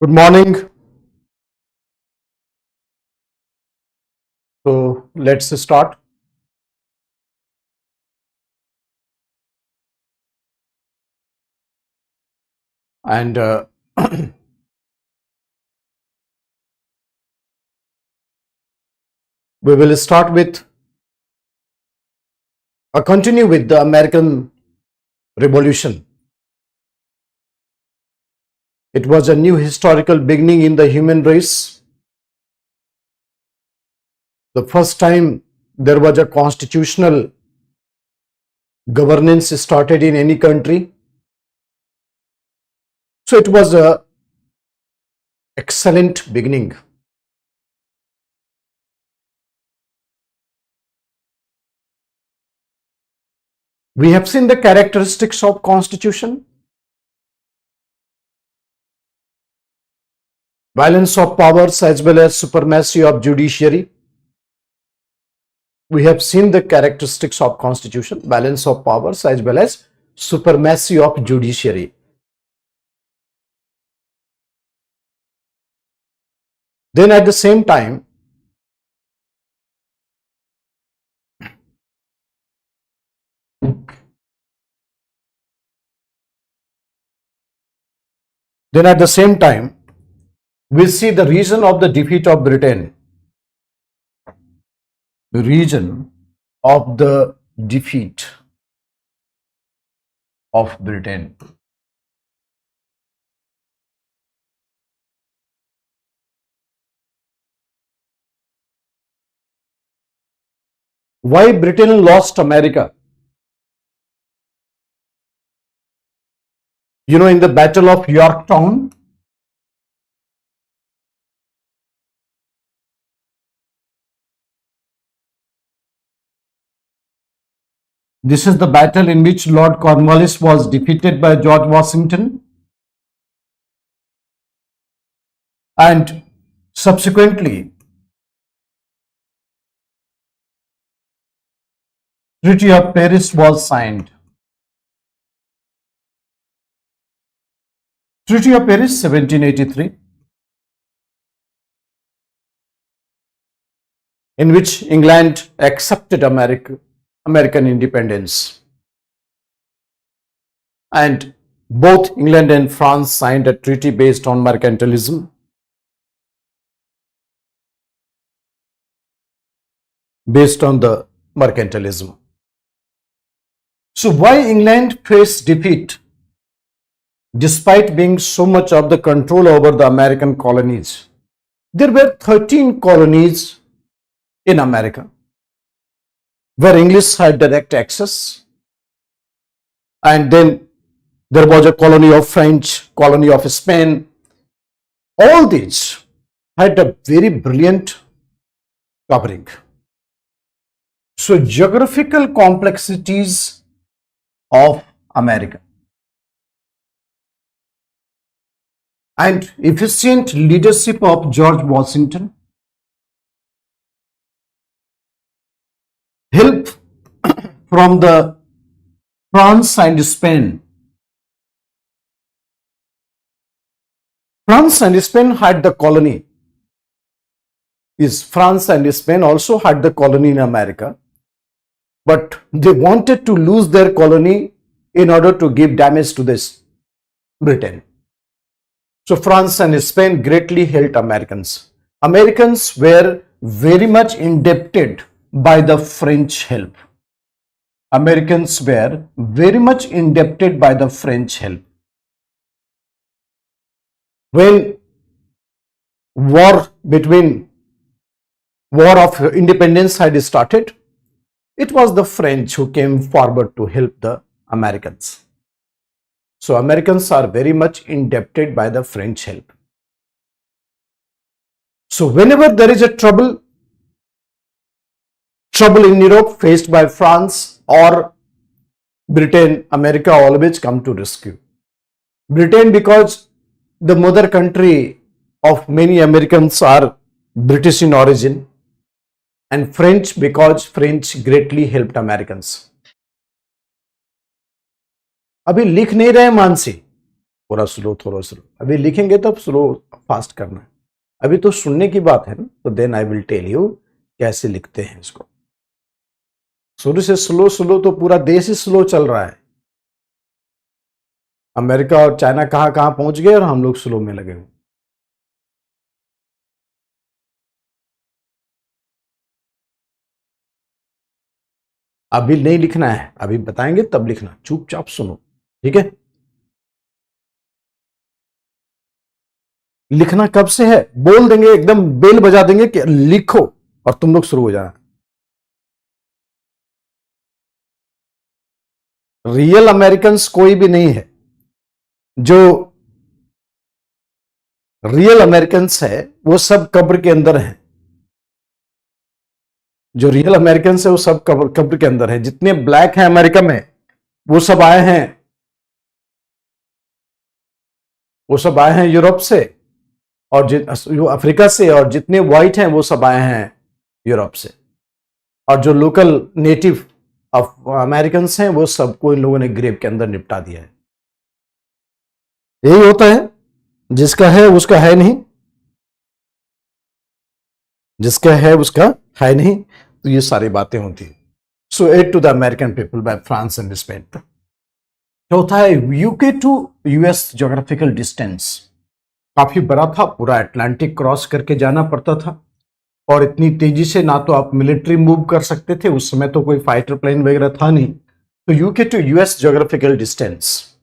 Good morning. So let's start. And we will start with continue with the American Revolution. It was a new historical beginning in the human race. The first time there was a constitutional governance started in any country. So it was a excellent beginning. We have seen the characteristics of constitution. Balance of powers as well as supremacy of judiciary. We have seen the characteristics of constitution, balance of powers as well as supremacy of judiciary. Then at the same time, we see the reason of the defeat of Britain. The reason of the defeat of Britain. Why Britain lost America? You know, in the Battle of Yorktown, this is the battle in which Lord Cornwallis was defeated by George Washington, and subsequently Treaty of Paris was signed. Treaty of Paris 1783, in which England accepted American independence, and both England and France signed a treaty based on mercantilism. Based on the mercantilism. So why England faced defeat despite being so much of the control over the American colonies? There were 13 colonies in America where English had direct access, and then there was a colony of French, colony of Spain. All these had a very brilliant covering. So geographical complexities of America and efficient leadership of George Washington, help from the France and Spain. France and Spain had the colony. France and Spain also had the colony in America, but they wanted to lose their colony in order to give damage to this Britain. So France and Spain greatly helped Americans. Americans were very much indebted by the French help. Americans were very much indebted by the French help. When war of independence had started, it was the French who came forward to help the Americans. So Americans are very much indebted by the French help. So whenever there is a trouble in Europe faced by France or Britain, America always come to rescue. Britain, because the mother country of many Americans are British in origin, and French because French greatly helped Americans. अभी लिख नहीं रहे मानसी, थोड़ा slow थोड़ा slow, अभी लिखेंगे तब slow fast करना है, अभी तो सुनने की बात है ना, तो then I will tell you कैसे लिखते हैं इसको। शुरू से स्लो स्लो तो पूरा देश ही स्लो चल रहा है, अमेरिका और चाइना कहां कहां पहुंच गए और हम लोग स्लो में लगे हुए। अभी नहीं लिखना है, अभी बताएंगे तब लिखना, चुपचाप सुनो, ठीक है। लिखना कब से है, बोल देंगे एकदम, बेल बजा देंगे कि लिखो और तुम लोग शुरू हो जाना। रियल अमेरिकन्स कोई भी नहीं है, जो रियल अमेरिकन्स है वो सब कब्र के अंदर हैं, जो रियल अमेरिकन्स है वो सब कब्र कब्र के अंदर है। जितने ब्लैक हैं अमेरिका में वो सब आए हैं, वो सब आए हैं यूरोप से और अफ्रीका से, और जितने व्हाइट हैं वो सब आए हैं यूरोप से, और जो लोकल नेटिव अमेरिकन्स हैं वो सबको इन लोगों ने ग्रेव के अंदर निपटा दिया है। यही होता है, जिसका है उसका है नहीं, जिसका है उसका है नहीं, तो ये सारी बातें होती है। So aid to the American people by France and Spain. चौथा है UK to US geographical distance, काफी बड़ा था, पूरा अटलांटिक क्रॉस करके जाना पड़ता था, और इतनी तेजी से ना तो आप मिलिट्री मूव कर सकते थे, उस समय तो कोई फाइटर प्लेन वगैरह था नहीं। तो UK to US geographical distance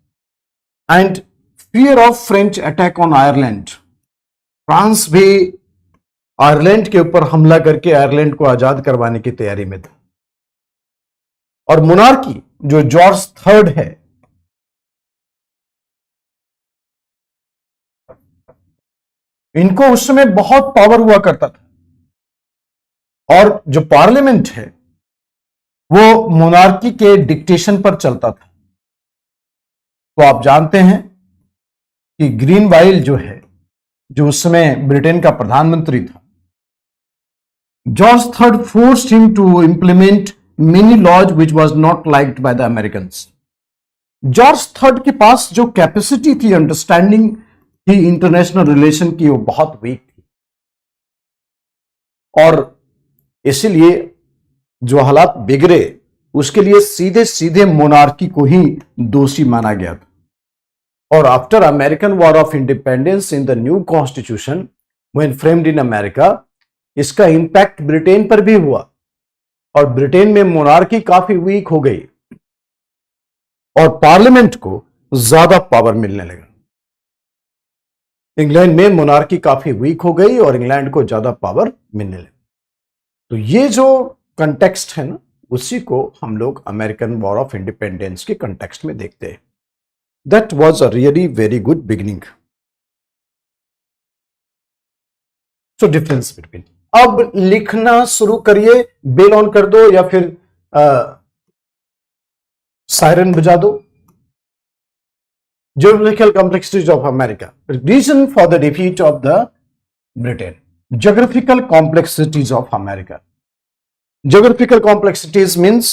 and fear of French attack on Ireland, France भी आयरलैंड के ऊपर हमला करके आयरलैंड को आजाद करवाने की तैयारी में था। और मोनार्की जो जॉर्ज थर्ड है, इनको उस समय बहुत पावर हुआ करता था, और जो पार्लियामेंट है वो मोनार्की के डिक्टेशन पर चलता था। तो आप जानते हैं कि ग्रीनवाइल जो है, जो उस समय ब्रिटेन का प्रधानमंत्री था, George third forced him to implement many laws which was not liked by the Americans. George third के पास जो कैपेसिटी थी अंडरस्टैंडिंग की इंटरनेशनल रिलेशन की, वो बहुत वीक थी, और इसीलिए जो हालात बिगड़े उसके लिए सीधे सीधे मोनार्की को ही दोषी माना गया था। और after American war of independence in the new constitution when framed in America, इसका इंपैक्ट ब्रिटेन पर भी हुआ, और ब्रिटेन में मोनार्की काफी वीक हो गई और पार्लियामेंट को ज्यादा पावर मिलने लगा। इंग्लैंड में मोनार्की काफी वीक हो गई और इंग्लैंड को ज्यादा पावर मिलने लगी। तो ये जो कंटेक्स्ट है ना, उसी को हम लोग अमेरिकन वॉर ऑफ इंडिपेंडेंस के कंटेक्स्ट में देखते हैं। That was a really very good beginning. So difference between, अब लिखना शुरू करिए, बेल ऑन कर दो या फिर सायरन बजा दो। Geographical complexities of America. Reason for the defeat of the Britain. Geographical complexities of America. Geographical complexities means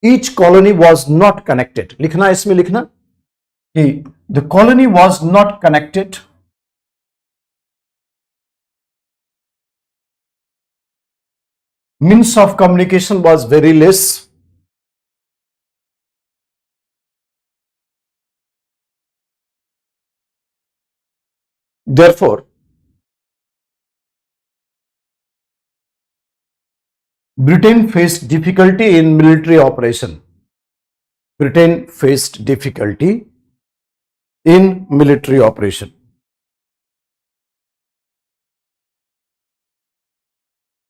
each colony was not connected. लिखना इसमें लिखना कि the colony was not connected. Means of communication was very less. Therefore, Britain faced difficulty in military operation. Britain faced difficulty in military operation.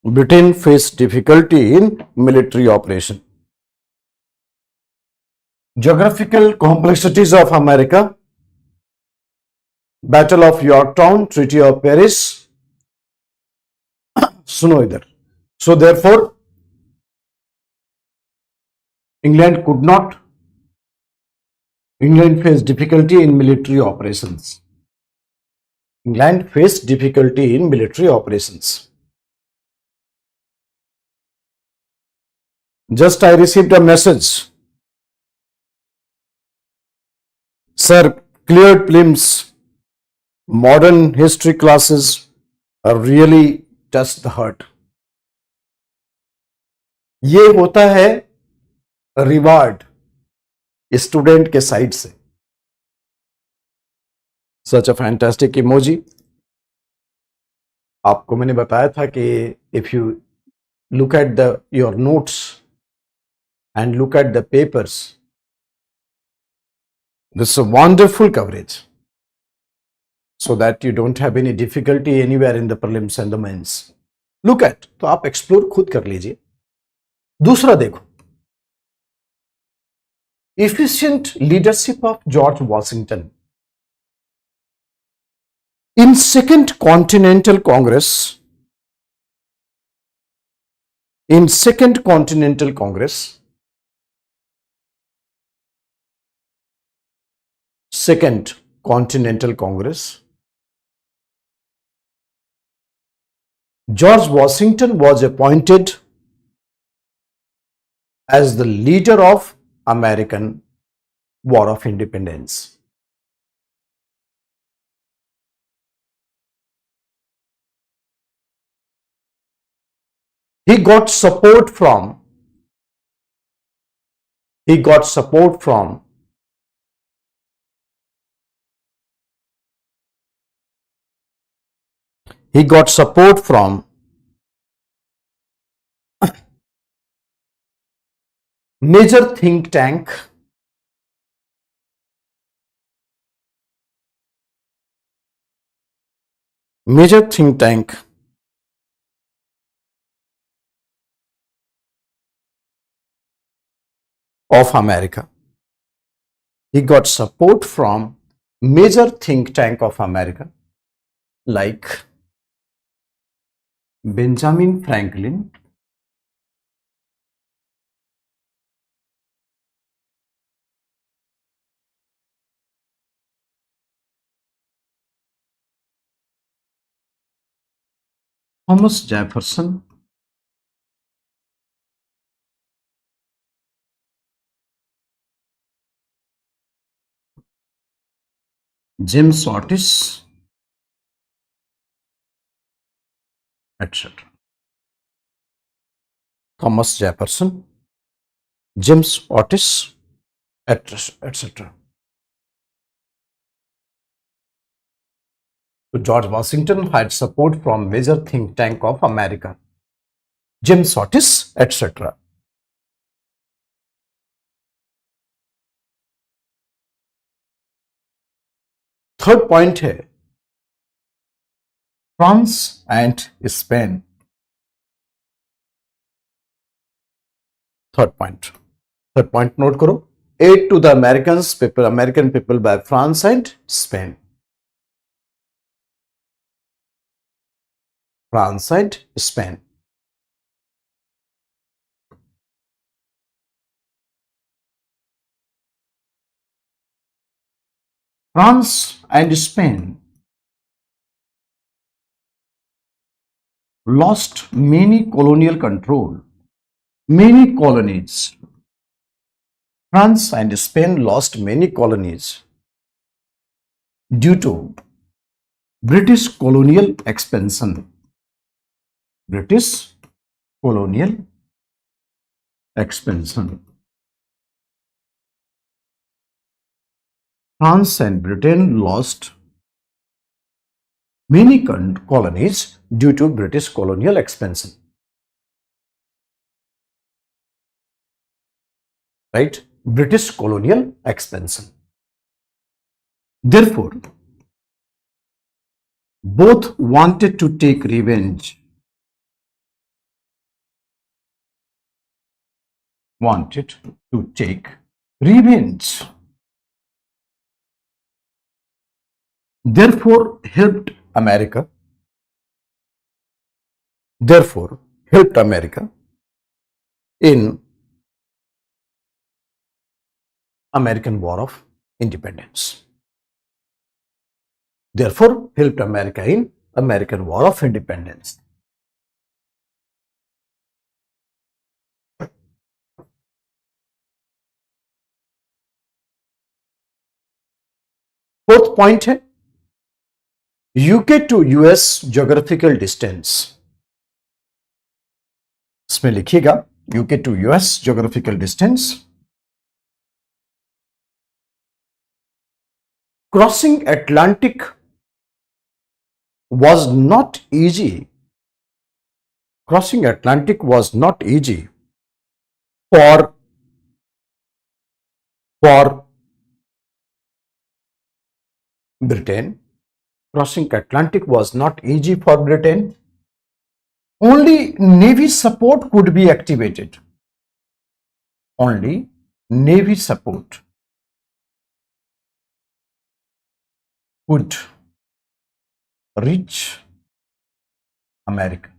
Britain faced difficulty in military operation. Geographical complexities of America. Battle of Yorktown, Treaty of Paris. सुनो इधर. So therefore, England faced difficulty in military operations. England faced difficulty in military operations. Just I received a message Sir, cleared prelims, modern history classes are really touch the heart. ये होता है reward student के side से. सच a fantastic emoji. आपको मैंने बताया था कि if you look at your notes and look at the papers, this is a wonderful coverage so that you don't have any difficulty anywhere in the prelims and the mains. Look at, तो आप explore खुद कर लीजिए. दूसरा देखो, efficient leadership of George Washington. In Second Continental Congress, Second Continental Congress, George Washington was appointed as the leader of American War of Independence. He got support from major think tank of America. He got support from major think tank of America like Benjamin Franklin, Thomas Jefferson, James Otis, etc. Thomas Jefferson, James Otis, etc. So George Washington had support from major think tank of America, James Otis, etc. Third point है France and Spain. Third point note करो. aid to the American people by France and Spain. France and Spain. France and Spain lost many colonial control, many colonies. France and Spain lost many colonies due to British colonial expansion. British colonial expansion. France and Britain lost many colonies due to British colonial expansion. Right? British colonial expansion. Therefore, both wanted to take revenge. Therefore, helped America in American War of Independence. Therefore, helped America in American War of Independence. Fourth point है UK to US geographical distance. इसमें लिखिएगा UK to US geographical distance. Crossing Atlantic was not easy. Crossing Atlantic was not easy for Britain. Crossing Atlantic was not easy for Britain. Only Navy support could be activated. Only Navy support could reach America.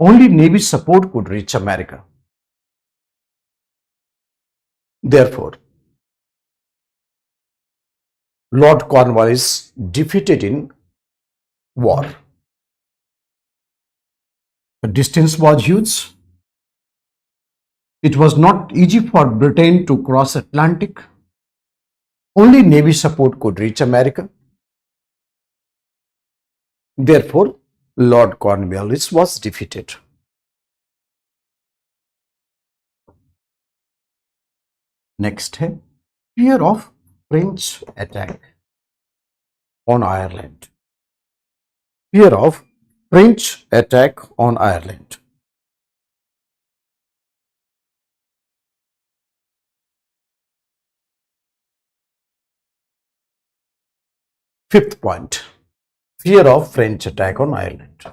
Only Navy support could reach America. Therefore, Lord Cornwallis defeated in war. The distance was huge. It was not easy for Britain to cross Atlantic. Only Navy support could reach America. Therefore, Lord Cornwallis was defeated. Next है fear of French attack on Ireland. Fear of French attack on Ireland. Fifth point, fear of French attack on Ireland.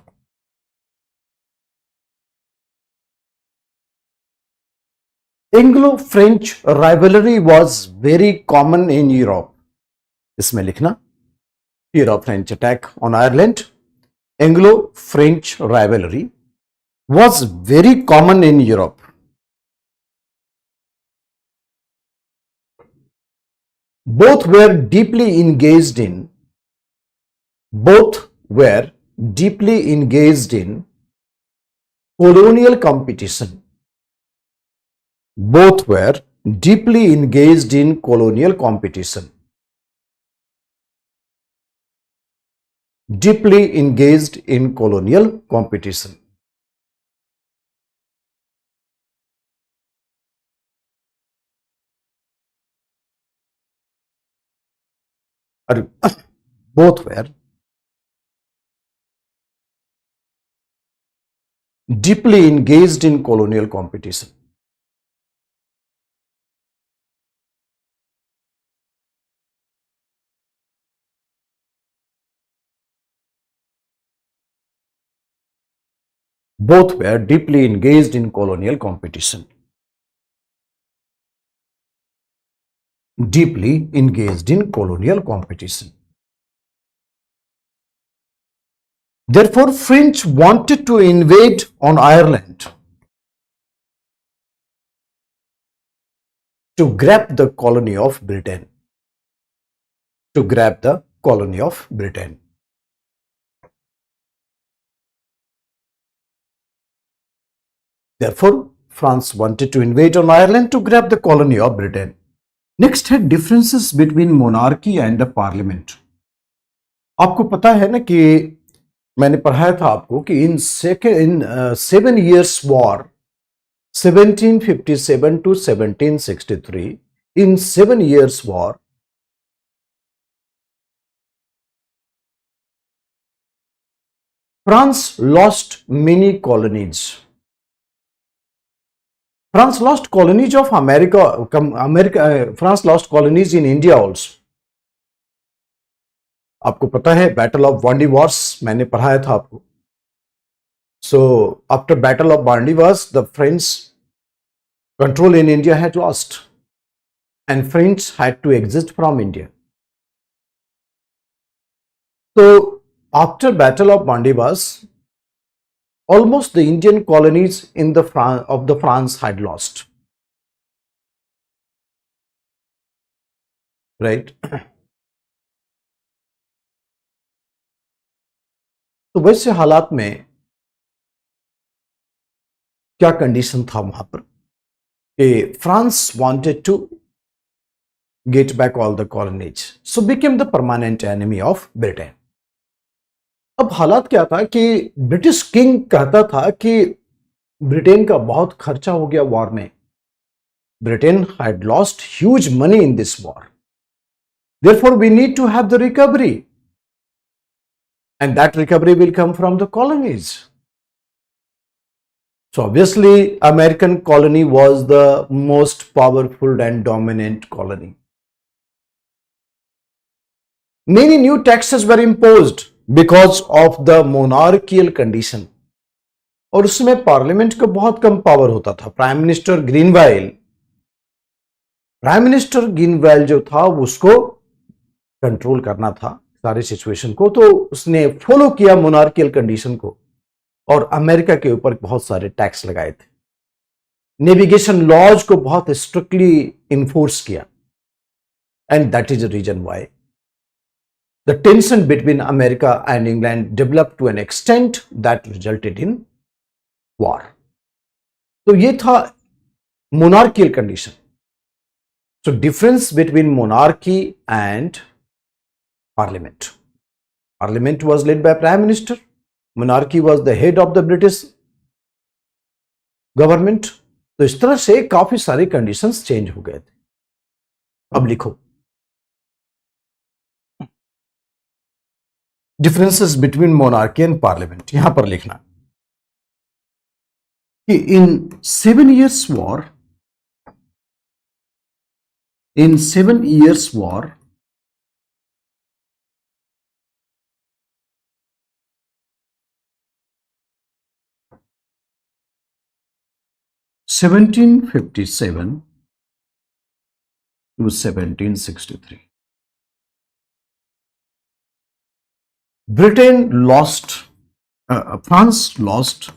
Anglo-French rivalry was very common in Europe. इसमें लिखना fear of French attack on Ireland. Anglo-French rivalry was very common in Europe. Both were deeply engaged in colonial competition. Both were deeply engaged in colonial competition. Deeply engaged in colonial competition. Both were deeply engaged in colonial competition. Both were deeply engaged in colonial competition. Deeply engaged in colonial competition. Therefore, French wanted to invade on Ireland to grab the colony of Britain. To grab the colony of Britain. Therefore, France wanted to invade on Ireland to grab the colony of Britain. Next है differences between monarchy and the parliament. आपको पता है ना कि मैंने पढ़ाया था आपको कि इन 7 years war 1757 to 1763, in 7 years war France lost many colonies. France lost colonies of America. France lost colonies in India also. आपको पता है बैटल ऑफ वांडीवार्स मैंने पढ़ाया था आपको. So after battle of Wandiwas, the French control in India had lost, and French had to exit from India. So after battle of Wandiwas, almost the Indian colonies in the France had lost. Right? तो वैसे हालात में क्या condition था वहां पर कि France wanted to get back all the colonies, so became the permanent enemy of Britain. अब हालात क्या था कि ब्रिटिश किंग कहता था कि ब्रिटेन का बहुत खर्चा हो गया वॉर में. Britain had lost huge money in this war. Therefore, we need to have the recovery. And that recovery will come from the colonies. So obviously, American colony was the most powerful and dominant colony. Many new taxes were imposed because of the monarchical condition. और उसमें parliament को बहुत कम power होता था. Prime minister Greenwell जो था उसको control करना था सारी सिचुएशन को, तो उसने फॉलो किया मोनार्कियल कंडीशन को और अमेरिका के ऊपर बहुत सारे टैक्स लगाए थे. नेविगेशन लॉज को बहुत स्ट्रिक्टली इन्फोर्स किया. And that is the reason why the tension between America and England develop to an extent that resulted in war. तो ये था monarchial condition. So difference between monarchy and parliament. Parliament was led by prime minister. Monarchy was the head of the British government. तो इस तरह से काफी सारे conditions change हो गए थे. अब लिखो differences between monarchy and parliament. यहां पर लिखना कि इन 7 years war, in 7 years war, (1757 to 1763), France lost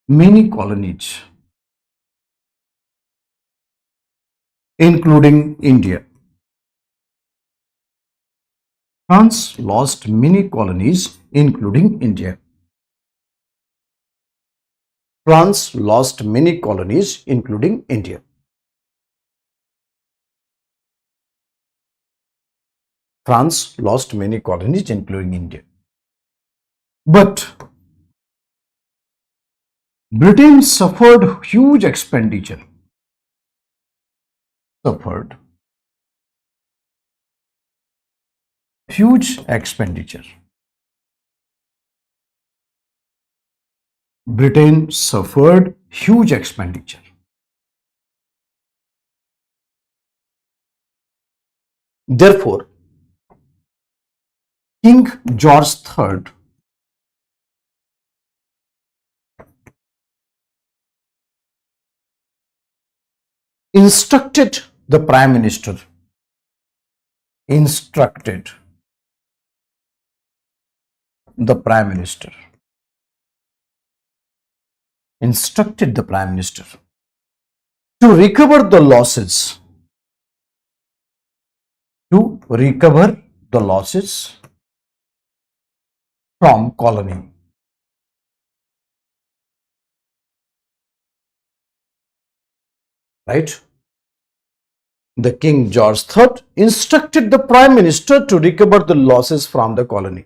many colonies, including India. France lost many colonies, including India. France lost many colonies, including India. France lost many colonies, including India. But Britain suffered huge expenditure. Britain suffered huge expenditure. Therefore, King George III instructed the Prime Minister to recover the losses from colony. Right? The King George III instructed the Prime Minister to recover the losses from the colony.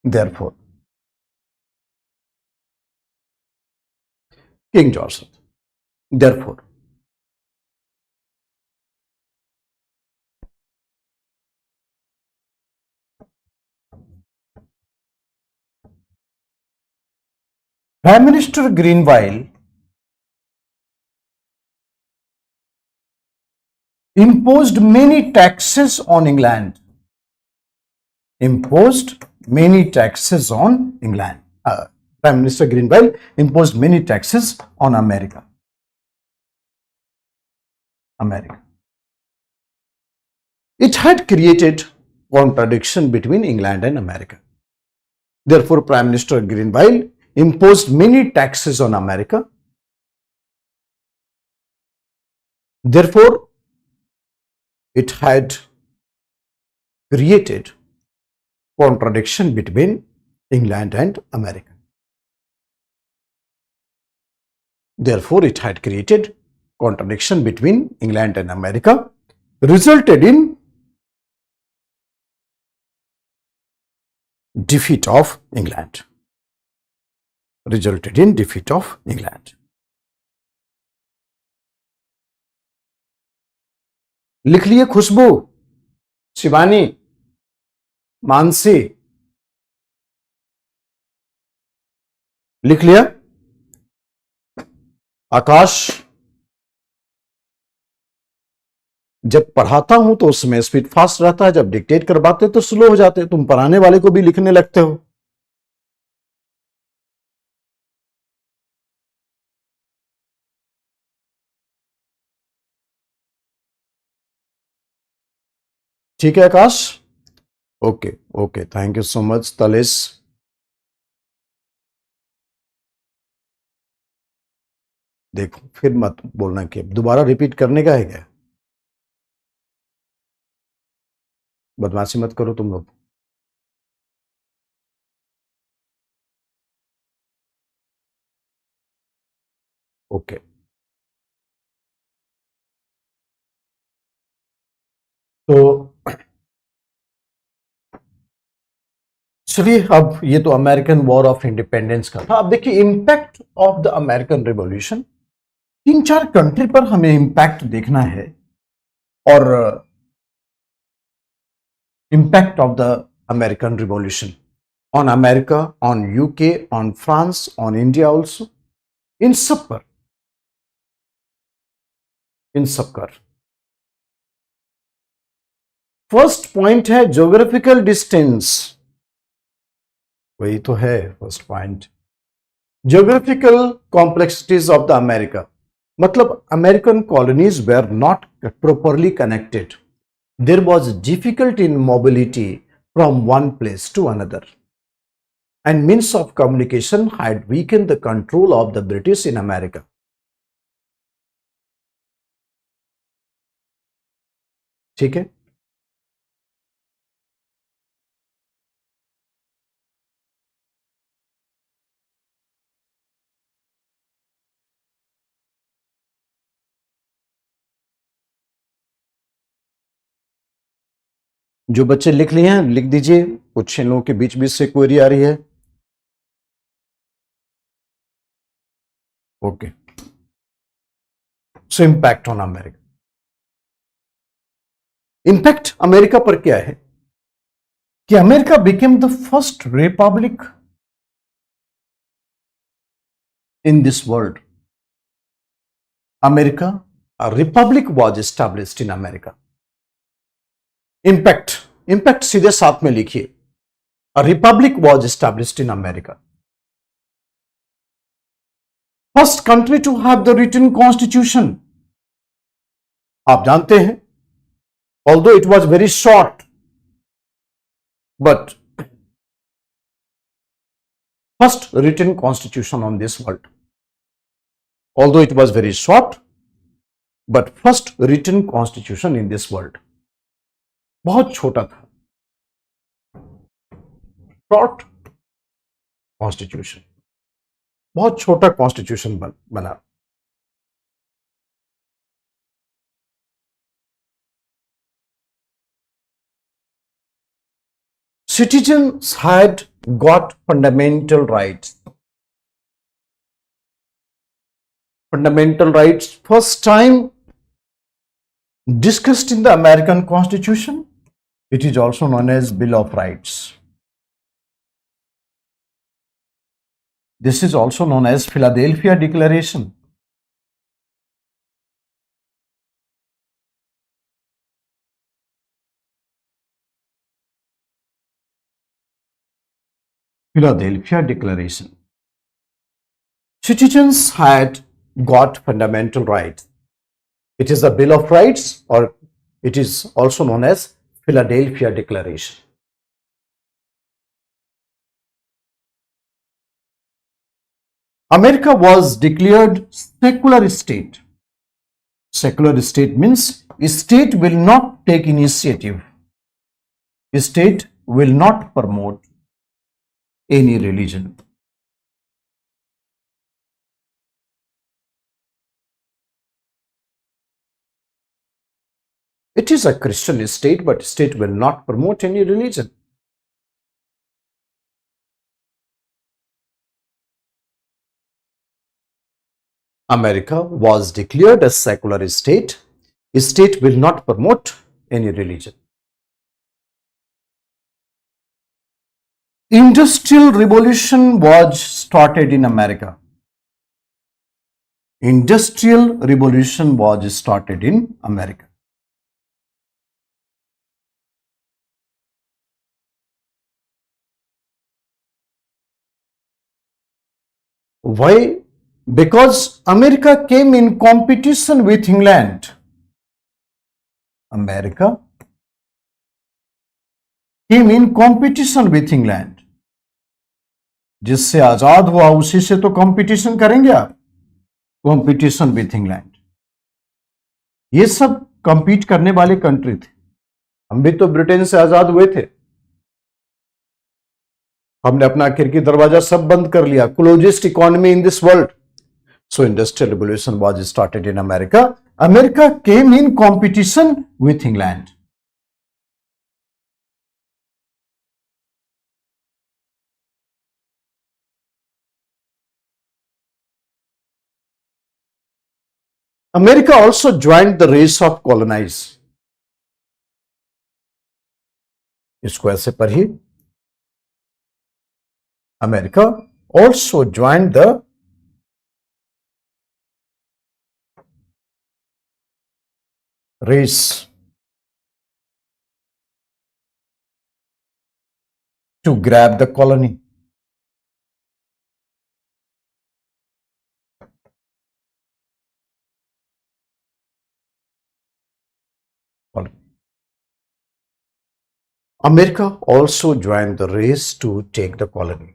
Therefore, King George III. Therefore, Prime Minister Greenville imposed many taxes on England. Prime Minister Greenville imposed many taxes on America. It had created contradiction between England and America. Therefore, Prime Minister Greenville imposed many taxes on America Therefore, it had created contradiction between England and America. Therefore, it had created contradiction between England and America, resulted in defeat of England. Resulted in defeat of England. लिख लिए खुशबू, शिवानी, मानसी, लिख लिया? आकाश, जब पढ़ाता हूं तो उसमें speed fast रहता है, जब डिक्टेट करवाते तो स्लो हो जाते। तुम पढ़ाने वाले को भी लिखने लगते हो। ठीक है Akash? Okay okay, thank you so much Talesh. देखो फिर मत बोलना कि दोबारा रिपीट करने का है क्या? बदमाशी मत करो तुम लोग। ओके, तो चलिए, अब ये तो अमेरिकन वॉर ऑफ इंडिपेंडेंस का था। अब देखिए impact of the American revolution. तीन चार कंट्री पर हमें इंपैक्ट देखना है, और impact of the American revolution on America, on UK, on France, on India also, इन सब पर, इन सब पर। फर्स्ट पॉइंट है ज्योग्राफिकल डिस्टेंस। वही तो है first point, geographical complexities of the America. मतलब American colonies were not properly connected. There was difficulty in mobility from one place to another, and means of communication had weakened the control of the British in America. ठीक है? जो बच्चे लिख लिए हैं लिख दीजिए, कुछ इन लोगों के बीच बीच से क्वेरी आ रही है। Okay, so impact on America. Impact America पर क्या है कि America became the first Republic in this world. America, a republic was established in America. Impact, impact सीधे साथ में लिखिए, a republic was established in America. First country to have the written constitution. आप जानते हैं, although it was very short, but first written constitution on this world. Although it was very short, but first written constitution in this world. बहुत छोटा था, short constitution, बहुत छोटा constitution बना। Citizens had got fundamental rights. Fundamental rights first time discussed in the American Constitution. It is also known as Bill of Rights. This is also known as Philadelphia Declaration. Philadelphia Declaration. Citizens had got fundamental rights. It is the Bill of Rights, or it is also known as Philadelphia Declaration. America was declared secular state. Secular state means state will not take initiative. State will not promote any religion. It is a Christian state, but state will not promote any religion. America was declared a secular state. State will not promote any religion. Industrial Revolution was started in America. Industrial Revolution was started in America. Why? Because America came in competition with England. America came in competition with England. जिससे आजाद हुआ उसी से तो competition करेंगे आप. Competition with England. ये सब compete करने वाले कंट्री थे. हम भी तो ब्रिटेन से आजाद हुए थे. हमने अपना खिड़की दरवाजा सब बंद कर लिया. Closest economy in this world. So industrial revolution was started in America. America came in competition with England. America also joined the race of colonize. इसको ऐसे पढ़िए. America also joined the race to grab the colony. America also joined the race to take the colony.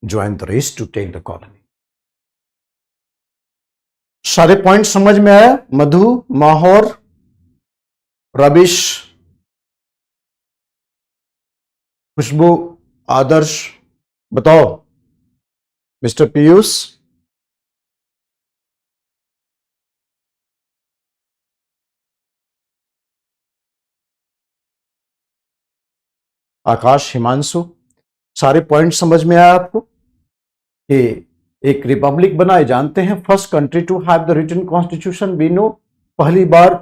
Joined the race to take the colony. सारे point समझ में आया? मधु, माहौर, रविश, खुशबू, आदर्श, बताओ. Mister Piyush, आकाश, हिमांशु, सारे point समझ में आया आपको कि एक रिपब्लिक बनाए. जानते हैं first country to have the written constitution. We know, पहली बार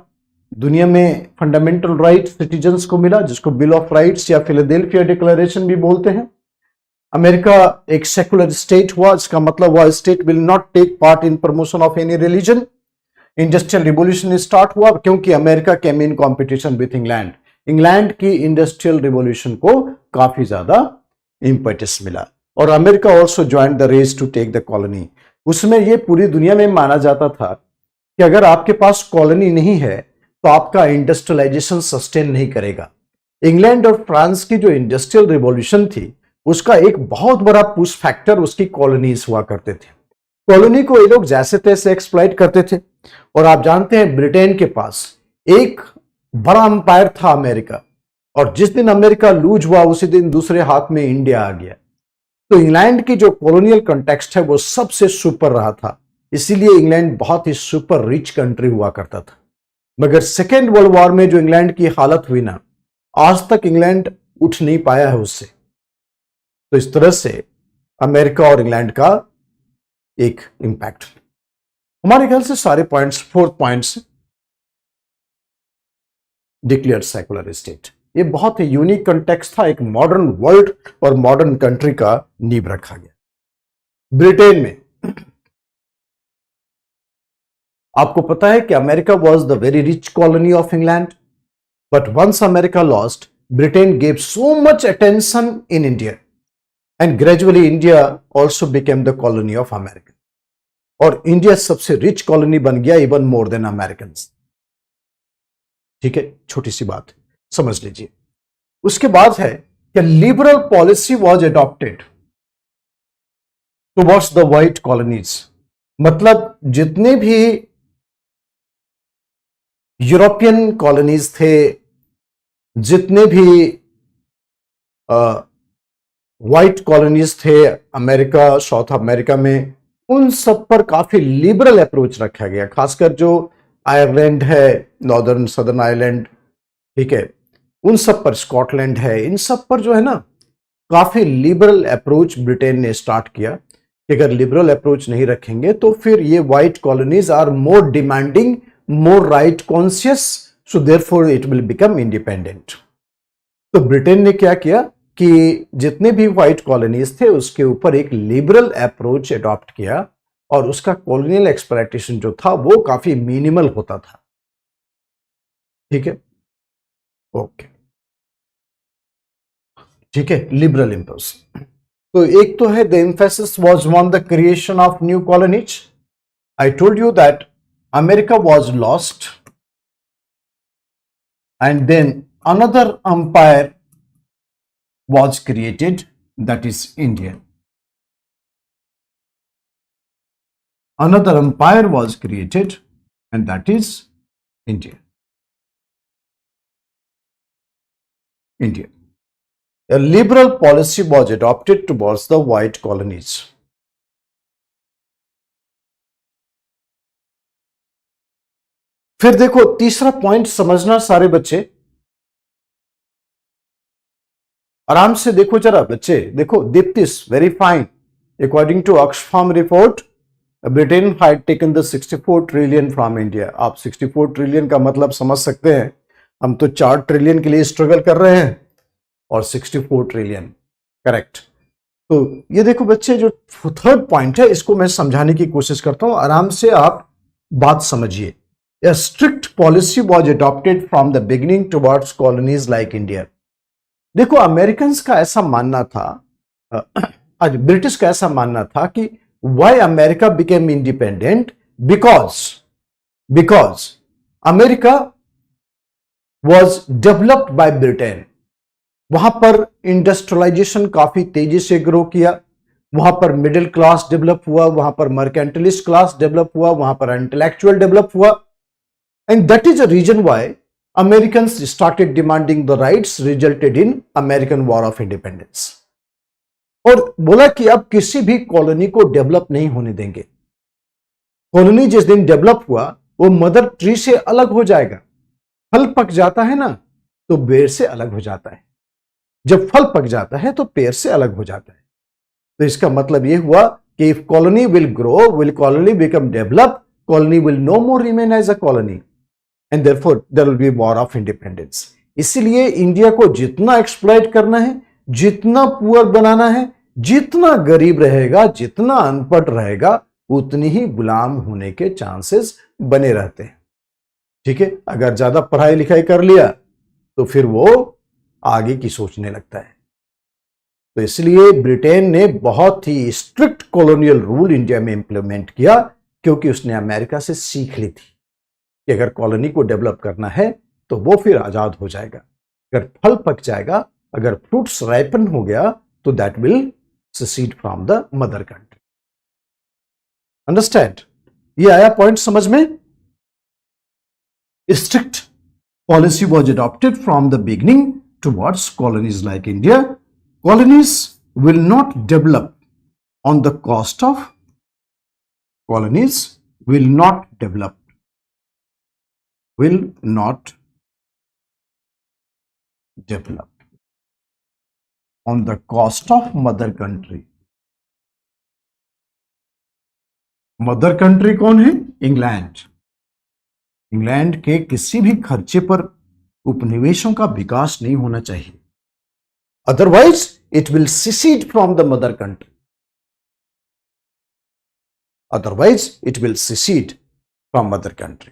दुनिया में फंडामेंटल राइट सिटीजन्स को मिला, जिसको बिल ऑफ राइट्स या फिलाडेल्फिया डिक्लेरेशन भी बोलते हैं. अमेरिका एक सेकुलर स्टेट हुआ. इसका मतलब हुआ state will not take part in promotion of any religion. Industrial revolution start हुआ क्योंकि America came in competition with England. England की इंडस्ट्रियल रिवोल्यूशन को काफी ज्यादा इंपैटस मिला. और America also join the race to take the colony. उसमें यह पूरी दुनिया में माना जाता था कि अगर आपके पास कॉलोनी नहीं है तो आपका इंडस्ट्रियलाइजेशन सस्टेन नहीं करेगा. इंग्लैंड और फ्रांस की जो इंडस्ट्रियल रिवॉल्यूशन थी उसका एक बहुत बड़ा पुश फैक्टर उसकी कॉलोनीज हुआ करते थे. कॉलोनी को ये लोग जैसे तैसे एक्सप्लॉइट करते थे. और आप जानते हैं ब्रिटेन के पास एक बड़ा अंपायर था अमेरिका. और जिस दिन अमेरिका लूज हुआ उसी दिन दूसरे हाथ में इंडिया आ गया. तो इंग्लैंड की जो कॉलोनियल कॉन्टेक्स्ट है वो सबसे सुपर रहा था. इसीलिए इंग्लैंड बहुत ही सुपर रिच कंट्री हुआ करता था. मगर सेकेंड वर्ल्ड वॉर में जो इंग्लैंड की हालत हुई ना, आज तक इंग्लैंड उठ नहीं पाया है उससे. तो इस तरह से अमेरिका और इंग्लैंड का एक इंपैक्ट. हमारे ख्याल से सारे points, 4 points. Declare secular state, ये बहुत ही यूनिक कंटेक्स्ट था. एक मॉडर्न वर्ल्ड और मॉडर्न कंट्री का नींव रखा गया. ब्रिटेन में आपको पता है कि America was the very rich colony of England. But once America lost, Britain gave so much attention in India and gradually India also became the colony of America. और इंडिया सबसे रिच कॉलोनी बन गया, even more than American. ठीक है, छोटी सी बात समझ लीजिए. उसके बाद है कि liberal policy was adopted towards the white colonies. मतलब जितने भी यूरोपियन कॉलोनीज थे, जितने भी व्हाइट कॉलोनीज थे अमेरिका, साउथ अमेरिका में, उन सब पर काफी लिबरल अप्रोच रखा गया। खासकर जो आयरलैंड है, नॉर्दर्न सदर्न आयरलैंड, ठीक है, उन सब पर, स्कॉटलैंड है, इन सब पर जो है ना काफी लिबरल अप्रोच ब्रिटेन ने स्टार्ट किया कि अगर लिबरल अप्रोच नहीं रखेंगे तो फिर ये white colonies are more demanding, more right conscious, so therefore it will become independent. तो ब्रिटेन ने क्या किया कि जितने भी व्हाइट कॉलोनीज थे उसके ऊपर एक लिबरल अप्रोच अडॉप्ट किया और उसका कॉलोनियल एक्सप्लॉयटेशन जो था वो काफी मिनिमल होता था। ठीक है, ओके, ठीक है, लिबरल इंपल्स। तो एक तो है the emphasis was on the creation of new colonies. I told you that America was lost and then another empire was created, that is India. Another empire was created and that is India. India. A liberal policy was adopted towards the white colonies. फिर देखो तीसरा point समझना सारे बच्चे, आराम से देखो जरा बच्चे, देखो Deeptish, very fine. According to Oxfam report, Britain had taken the 64 trillion from India. आप 64 ट्रिलियन का मतलब समझ सकते हैं, हम तो 4 ट्रिलियन के लिए स्ट्रगल कर रहे हैं और 64 ट्रिलियन, करेक्ट। तो ये देखो बच्चे, जो थर्ड पॉइंट है इसको मैं समझाने की कोशिश करता हूं, आराम से आप बात समझिए। A strict policy was adopted from the beginning towards colonies like India. देखो अमेरिकन का ऐसा मानना था, आज ब्रिटिश का ऐसा मानना था कि why America became independent, because America was developed by Britain. वहां पर इंडस्ट्रियलाइजेशन काफी तेजी से ग्रो किया, वहां पर मिडिल क्लास डेवलप हुआ, वहां पर मर्केंटलिस्ट क्लास डेवलप हुआ, वहां पर इंटेलेक्चुअल डेवलप हुआ, and that is a reason why Americans started demanding the rights resulted in American War of Independence. और बोला कि अब किसी भी कॉलोनी को डेवलप नहीं होने देंगे। कॉलोनी जिस दिन डेवलप हुआ वो मदर ट्री से अलग हो जाएगा। फल पक जाता है ना तो बेर से अलग हो जाता है, जब फल पक जाता है तो पेड़ से अलग हो जाता है। तो इसका मतलब यह हुआ कि if colony will grow, will colony become develop, colony will no more remain as a colony and therefore there will be war of independence. इसलिए इंडिया को जितना एक्सप्लॉइट करना है, जितना पुअर बनाना है, जितना गरीब रहेगा, जितना अनपढ़ रहेगा, उतनी ही गुलाम होने के चांसेस बने रहते हैं। ठीक है, अगर ज्यादा पढ़ाई लिखाई कर लिया तो फिर वो आगे की सोचने लगता है। तो इसलिए ब्रिटेन ने बहुत ही स्ट्रिक्ट कॉलोनियल रूल इंडिया में इंप्लीमेंट किया, क्योंकि उसने अमेरिका से सीख ली थी कि अगर कॉलोनी को डेवलप करना है तो वो फिर आजाद हो जाएगा। अगर फल पक जाएगा, अगर फ्रूट्स राइपन हो गया तो that will secede from the mother country. Understand? ये आया पॉइंट समझ में? Strict policy was adopted from the beginning towards colonies like India. Colonies will not develop on the cost of, colonies will not develop, will not develop on the cost of mother country. Mother country कौन है? England. England के किसी भी खर्चे पर उपनिवेशों का विकास नहीं होना चाहिए, otherwise it will secede from the mother country, otherwise it will secede from mother country.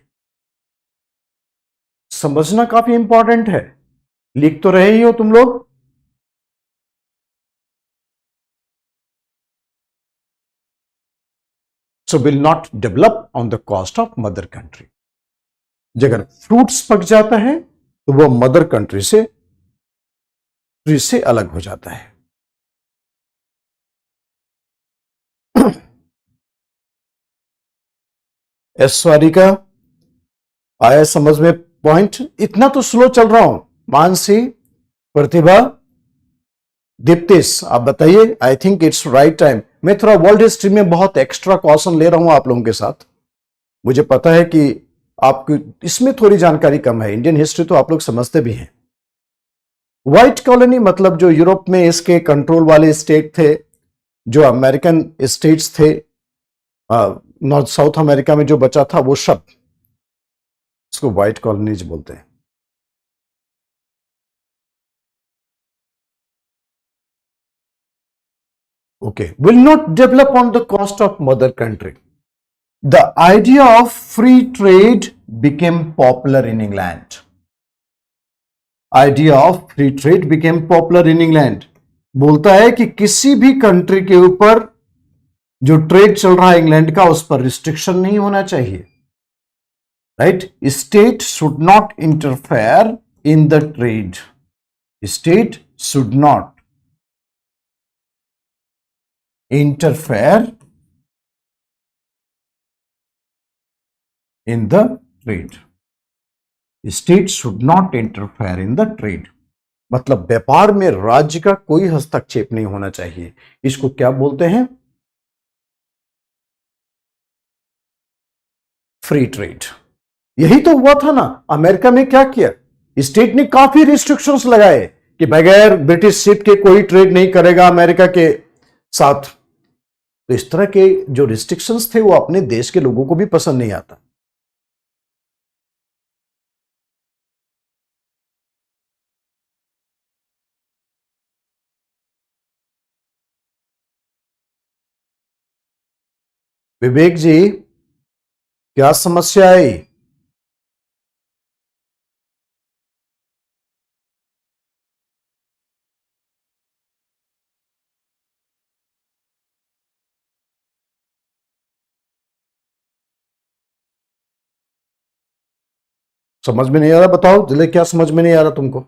समझना काफी इंपॉर्टेंट है, लिख तो रहे ही हो तुम लोग। So will not develop on the cost of mother country. अगर फ्रूट्स पक जाता है तो वो मदर कंट्री से ट्री से अलग हो जाता है। ऐश्वर्या आया समझ में पॉइंट? इतना तो स्लो चल रहा हूं। मानसी, प्रतिभा, दीप्तिस, आप बताइए। I think it's right time. मैं थोड़ा वर्ल्ड हिस्ट्री में बहुत एक्स्ट्रा कॉशन ले रहा हूं आप लोगों के साथ। मुझे पता है कि आपकी इसमें थोड़ी जानकारी कम है। इंडियन हिस्ट्री तो आप लोग समझते भी हैं। व्हाइट कॉलोनी मतलब जो यूरोप में इसके कंट्रोल वाले स्टेट थे, जो अमेरिकन स्टेट्स थे, नॉर्थ साउथ अमेरिका में जो बचा था, वो सब इसको व्हाइट कॉलोनीज बोलते हैं। Okay, will not develop on the cost of mother country. The idea of free trade became popular in England. Idea of free trade became popular in England. बोलता है कि किसी भी कंट्री के ऊपर जो ट्रेड चल रहा है इंग्लैंड का, उस पर रिस्ट्रिक्शन नहीं होना चाहिए। Right? State should not interfere in the trade. State should not interfere in the trade. State should not interfere in the trade. मतलब व्यापार में राज्य का कोई हस्तक्षेप नहीं होना चाहिए। इसको क्या बोलते हैं? Free trade. यही तो हुआ था ना। अमेरिका में क्या किया? स्टेट ने काफी रिस्ट्रिक्शंस लगाए कि बगैर ब्रिटिश शिप के कोई ट्रेड नहीं करेगा अमेरिका के साथ। तो इस तरह के जो रिस्ट्रिक्शंस थे वो अपने देश के लोगों को भी पसंद नहीं आता। विवेक जी, क्या समस्या आई? समझ में नहीं आ रहा? बताओ जिले, क्या समझ में नहीं आ रहा तुमको?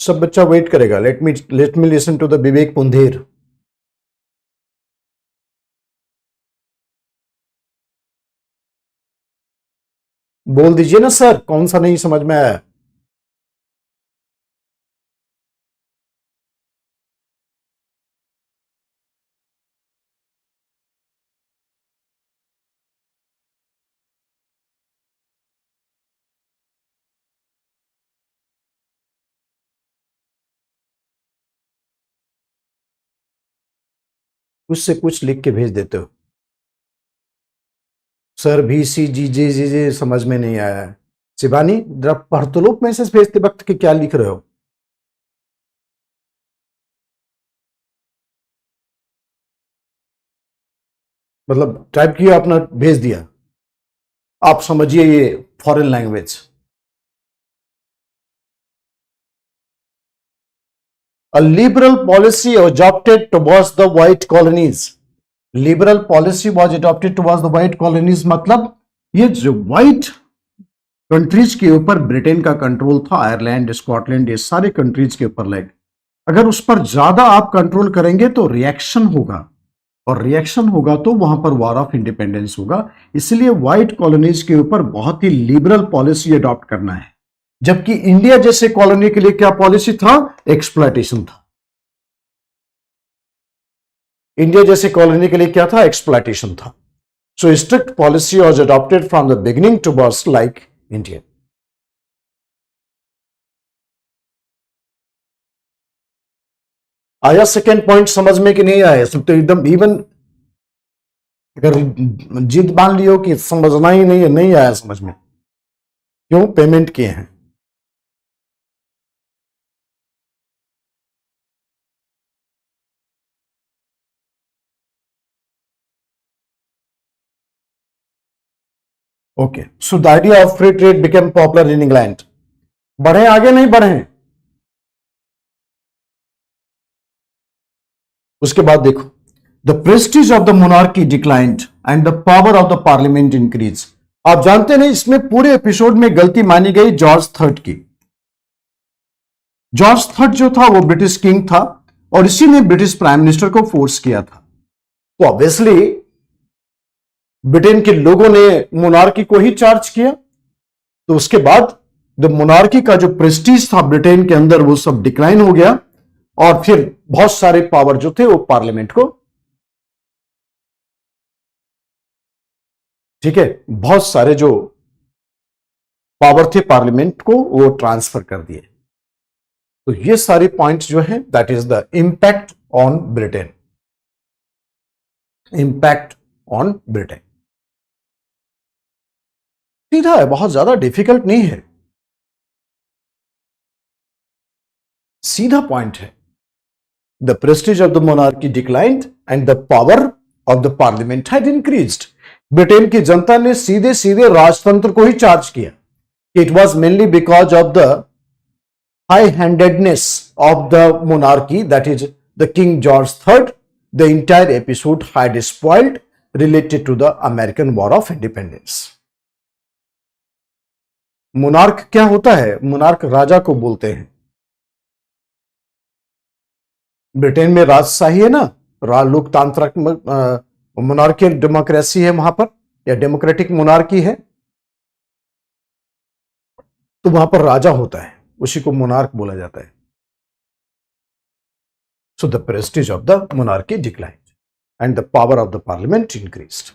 सब बच्चा वेट करेगा। Let me listen to the Vivek Pundhir. बोल दीजिए ना सर, कौन सा नहीं समझ में आया? कुछ से कुछ लिख के भेज देते हो। सर भी सी जी समझ में नहीं आया है। शिवानी, जरा पढ़ तो लो मैसेज भेजते वक्त कि क्या लिख रहे हो। मतलब टाइप किया, अपना भेज दिया। आप समझिए ये foreign language. A liberal policy adopted towards the white colonies. Liberal policy was adopted towards the white colonies मतलब ये जो व्हाइट कंट्रीज के ऊपर ब्रिटेन का कंट्रोल था, आयरलैंड, स्कॉटलैंड, ये सारे कंट्रीज के ऊपर, लाइक अगर उस पर ज्यादा आप कंट्रोल करेंगे तो रिएक्शन होगा, और रिएक्शन होगा तो वहां पर वॉर ऑफ इंडिपेंडेंस होगा। इसलिए व्हाइट कॉलोनीज के ऊपर बहुत ही लिबरल पॉलिसी अडॉप्ट करना है। जबकि इंडिया जैसे कॉलोनी के लिए क्या पॉलिसी था? एक्सप्लॉयटेशन था। इंडिया जैसे कॉलोनी के लिए क्या था? एक्सप्लॉयटेशन था। So strict policy was adopted from the beginning towards like India. आया सेकेंड पॉइंट समझ में कि नहीं आया? सब तो एकदम इवन अगर जिद मान लियो कि समझना ही नहीं है, नहीं आया समझ में, क्यों? पेमेंट किए हैं। Okay, so the idea of free trade became popular in England. बढ़े आगे, नहीं बढ़े? उसके बाद देखो, the prestige of the monarchy declined and the power of the parliament increase. आप जानते हैं इसमें पूरे एपिसोड में गलती मानी गई जॉर्ज थर्ड की। जॉर्ज थर्ड जो था वो ब्रिटिश किंग था और इसी ने ब्रिटिश प्राइम मिनिस्टर को फोर्स किया था। तो ऑब्वियसली ब्रिटेन के लोगों ने मोनार्की को ही चार्ज किया। तो उसके बाद द मोनार्की का जो प्रेस्टीज था ब्रिटेन के अंदर वो सब डिक्लाइन हो गया और फिर बहुत सारे पावर जो थे वो पार्लियामेंट को, ठीक है, बहुत सारे जो पावर थे पार्लियामेंट को वो ट्रांसफर कर दिए। तो ये सारे पॉइंट्स जो है that is the impact on Britain, impact on Britain. सीधा है, बहुत ज्यादा डिफिकल्ट नहीं है, सीधा पॉइंट है। The prestige of the monarchy declined and the power of the parliament had increased. Britain की जनता ने सीधे सीधे राजतंत्र को ही चार्ज किया। It was mainly because of the high handedness of the monarchy, that is the king George third. The entire episode had spoiled related to the American war of independence. Monarch क्या होता है? Monarch राजा को बोलते हैं। Britain में राजशाही है ना, लोकतांत्रिक मोनार्कियल डेमोक्रेसी है वहां पर, या डेमोक्रेटिक मोनार्की है, तो वहां पर राजा होता है, उसी को मोनार्क बोला जाता है। So the prestige of the monarchy declined and the power of the parliament increased.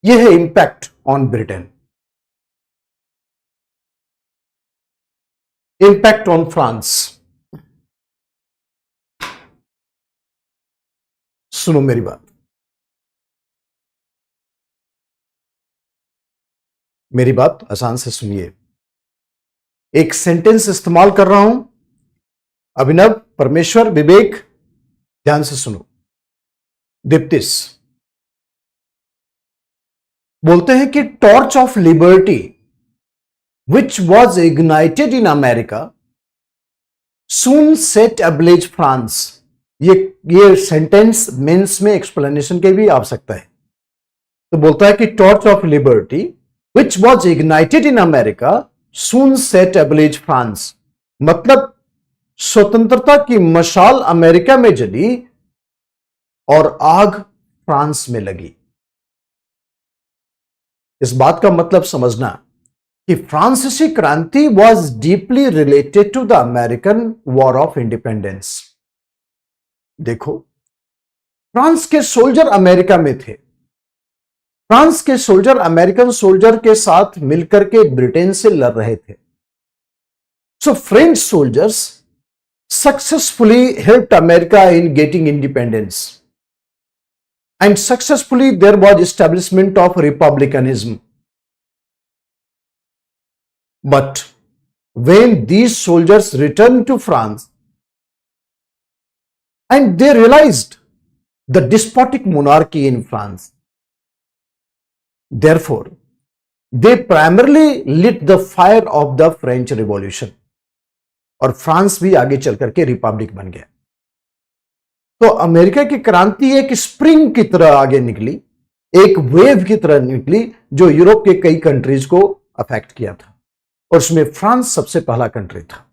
यह है impact on Britain. Impact on France. सुनो मेरी बात, मेरी बात आसान से सुनिए। एक सेंटेंस इस्तेमाल कर रहा हूं, अभिनव, परमेश्वर, विवेक, ध्यान से सुनो। दीप्तिस बोलते हैं कि torch of liberty which was ignited in America soon set ablaze France. ये सेंटेंस मेंस में एक्सप्लेनेशन के भी आ सकता है। तो बोलता है कि torch of liberty which was ignited in America soon set ablaze France, मतलब स्वतंत्रता की मशाल अमेरिका में जली और आग फ्रांस में लगी। इस बात का मतलब समझना कि फ्रांसीसी क्रांति was deeply related to the American war of independence. देखो, फ्रांस के सोल्जर अमेरिका में थे, फ्रांस के सोल्जर अमेरिकन सोल्जर के साथ मिलकर के ब्रिटेन से लड़ रहे थे। So French soldiers successfully helped America in getting independence and successfully there was establishment of republicanism. But when these soldiers return to France and they realized the despotic monarchy in France. Therefore, they primarily lit the fire of the French Revolution. और France भी आगे चल करके Republic बन गया। तो America की क्रांति एक स्प्रिंग की तरह आगे निकली, एक वेव की तरह निकली जो यूरोप के कई कंट्रीज को अफेक्ट किया था, और उसमें फ्रांस सबसे पहला कंट्री था।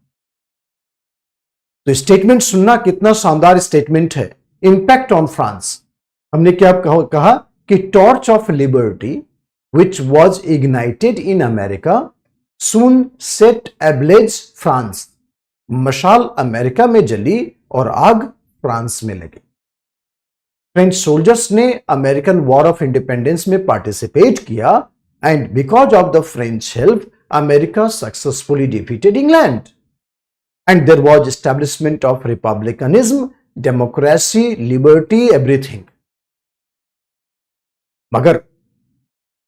तो स्टेटमेंट सुनना, कितना शानदार स्टेटमेंट है। इंपैक्ट ऑन फ्रांस, हमने क्या कहा कि torch of liberty which was ignited in America soon set ablaze France, मशाल अमेरिका में जली और आग फ्रांस में लगी। फ्रेंच सोल्जर्स ने अमेरिकन वॉर ऑफ इंडिपेंडेंस में पार्टिसिपेट किया and because of the French help America successfully defeated England and there was establishment of republicanism, democracy, liberty, everything. मगर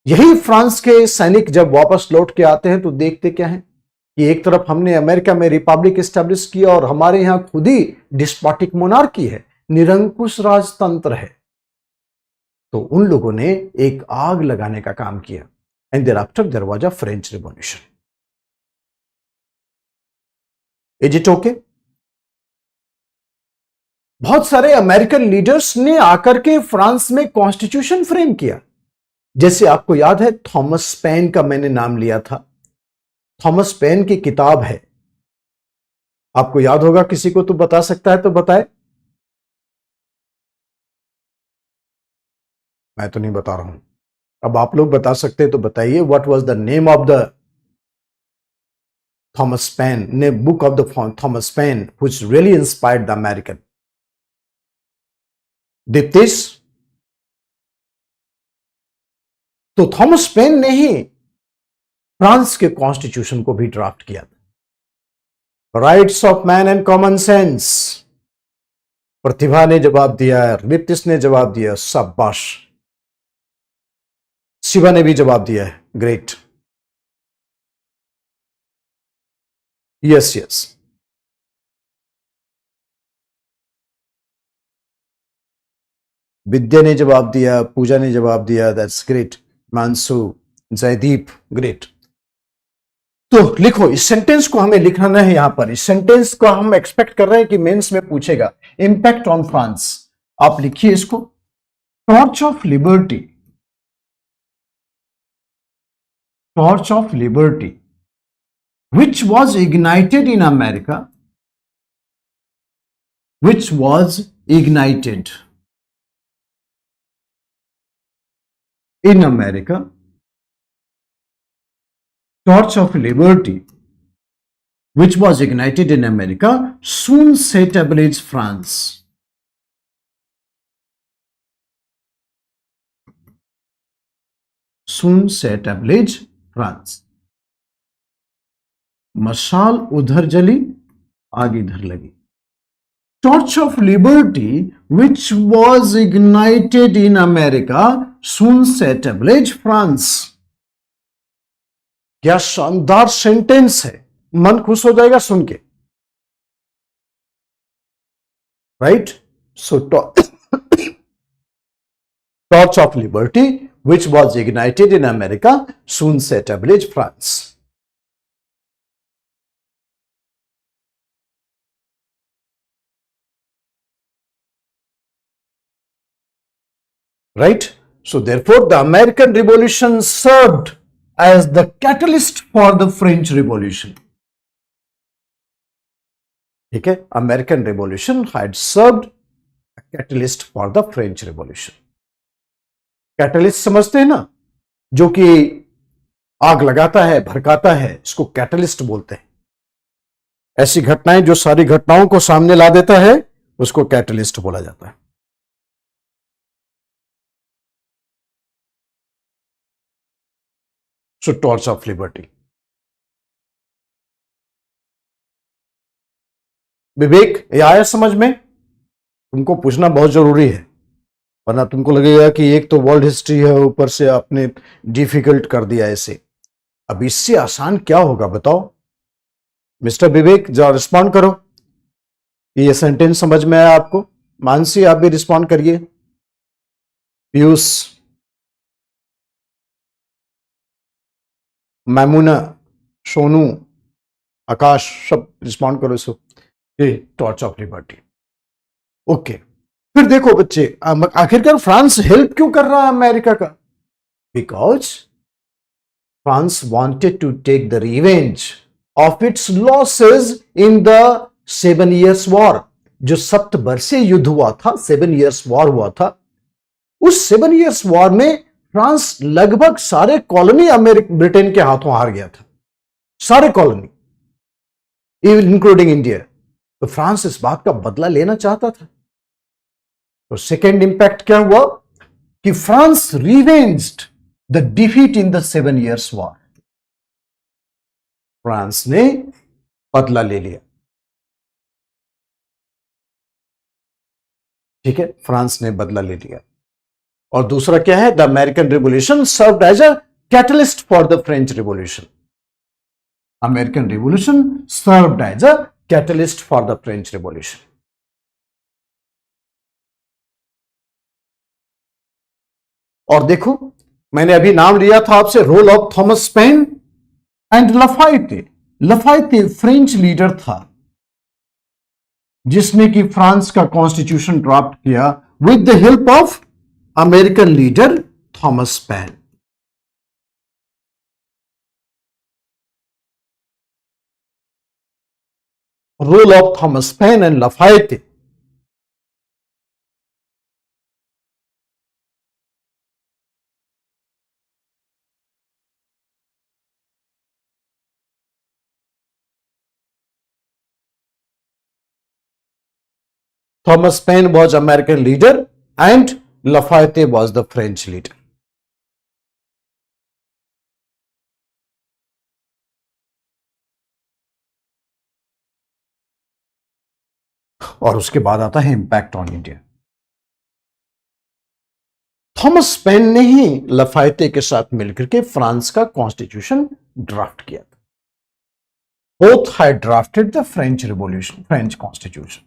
यही फ्रांस के सैनिक जब वापस लौट के आते हैं तो देखते क्या है कि एक तरफ हमने अमेरिका में रिपब्लिक एस्टैब्लिश किया और हमारे यहां खुद ही डिस्पोटिक मोनार्की है, निरंकुश राजतंत्र है। तो उन लोगों ने एक आग लगाने का काम किया and thereafter there was a French revolution. Is it okay? बहुत सारे अमेरिकन लीडर्स ने आकर के फ्रांस में कॉन्स्टिट्यूशन फ्रेम किया। जैसे आपको याद है थॉमस पेन का मैंने नाम लिया था, थॉमस पेन की किताब है, आपको याद होगा, किसी को तो बता सकता है तो बताए। मैं तो नहीं बता रहा हूं, अब आप लोग बता सकते हैं तो बताइए, what was the name of the Thomas Paine, ने book of the Thomas Paine which really inspired the American. Deeptish, तो थॉमस पेन ने ही फ्रांस के कॉन्स्टिट्यूशन को भी ड्राफ्ट किया था। Rights of man and common sense, Pratibha ने जवाब दिया, दीप्तिश ने जवाब दिया, शाबाश। शिवा ने भी जवाब दिया है, ग्रेट। यस यस, विद्या ने जवाब दिया, पूजा ने जवाब दिया, that's great. Mansu, Jaydeep, great. तो लिखो, इस सेंटेंस को हमें लिखना है यहां पर, इस सेंटेंस को हम एक्सपेक्ट कर रहे हैं कि मेंस में पूछेगा। इंपैक्ट ऑन फ्रांस, आप लिखिए इसको, torch of liberty, torch of liberty which was ignited in America, which was ignited in America, torch of liberty which was ignited in America soon set ablaze France. Soon set ablaze France. मशाल उधर जली, आग इधर लगी। Torch of liberty which was ignited in America soon set ablaze France. क्या शानदार sentence है, मन खुश हो जाएगा सुन के, right. So torch of liberty which was ignited in America soon set ablaze France. Right? So therefore the American Revolution served as the catalyst for the French Revolution. ठीक है, American Revolution had served a catalyst for the French Revolution. Catalyst समझते हैं ना, जो कि आग लगाता है, भड़काता है, इसको कैटलिस्ट बोलते हैं। ऐसी घटनाएं जो सारी घटनाओं को सामने ला देता है, उसको कैटलिस्ट बोला जाता है। So torch of liberty. विवेक, ये आया समझ में? तुमको पूछना बहुत जरूरी है, वरना तुमको लगेगा कि एक तो वर्ल्ड हिस्ट्री है, ऊपर से आपने डिफिकल्ट कर दिया इसे। अब इससे आसान क्या होगा बताओ? मिस्टर विवेक जरा रिस्पॉन्ड करो, ये सेंटेंस समझ में आया आपको? मानसी आप भी रिस्पॉन्ड करिए, पीयूष, मैमुना, सोनू, आकाश, सब रिस्पॉन्ड करो इसको। ये टॉर्च ऑफ लिबर्टी। ओके, फिर देखो बच्चे, आखिरकार फ्रांस हेल्प क्यों कर रहा है अमेरिका का? Because France wanted to take the revenge of its losses in the 7 years war. जो 7 वर्षीय युद्ध हुआ था, 7 years वॉर हुआ था, उस 7 years वॉर में फ्रांस लगभग सारे कॉलोनी ब्रिटेन के हाथों हार गया था, सारे कॉलोनी, इवन इंक्लूडिंग इंडिया। तो फ्रांस इस बात का बदला लेना चाहता था। तो सेकेंड इंपैक्ट क्या हुआ कि France revenged the defeat in the 7 years war. France ने बदला ले लिया, ठीक है, फ्रांस ने बदला ले लिया। और दूसरा क्या है? The American revolution served as a catalyst for the French revolution. American revolution served as a catalyst for the French revolution. और देखो, मैंने अभी नाम लिया था आपसे, role of Thomas Paine and Lafayette. Lafayette French leader था जिसने कि फ्रांस का कॉन्स्टिट्यूशन ड्राफ्ट किया with the help of American leader Thomas Paine. role of Thomas Paine and Lafayette. Thomas Paine was American leader and Lafayette was the French leader. और उसके बाद आता है impact on India. Thomas Paine ने ही लफायते के साथ मिलकर के फ्रांस का कॉन्स्टिट्यूशन ड्राफ्ट किया था। Both had drafted the French revolution, French constitution.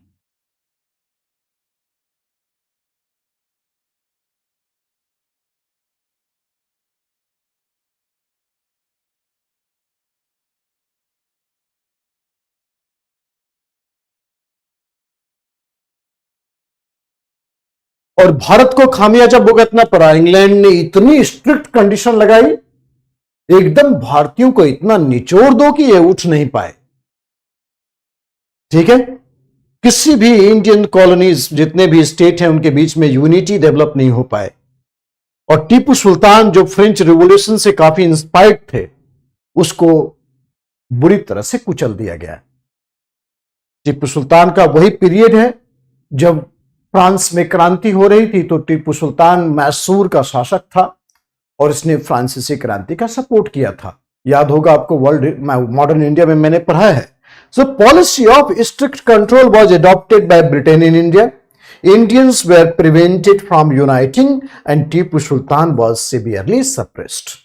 और भारत को खामियाजा भुगतना पड़ा। इंग्लैंड ने इतनी स्ट्रिक्ट कंडीशन लगाई, एकदम भारतीयों को इतना निचोड़ दो कि ये उठ नहीं पाए। ठीक है, किसी भी इंडियन कॉलोनीज जितने भी स्टेट हैं उनके बीच में यूनिटी डेवलप नहीं हो पाए। और टीपू सुल्तान जो फ्रेंच रिवॉल्यूशन से काफी इंस्पायर्ड थे, उसको बुरी तरह से कुचल दिया गया। टीपू सुल्तान का वही पीरियड है जब फ्रांस में क्रांति हो रही थी, तो टीपू सुल्तान मैसूर का शासक था और इसने फ्रांसीसी क्रांति का सपोर्ट किया था। याद होगा आपको, वर्ल्ड मॉडर्न इंडिया में मैंने पढ़ा है। So policy of strict control was adopted by Britain in India. Indians were prevented from uniting and Tipu Sultan was severely suppressed.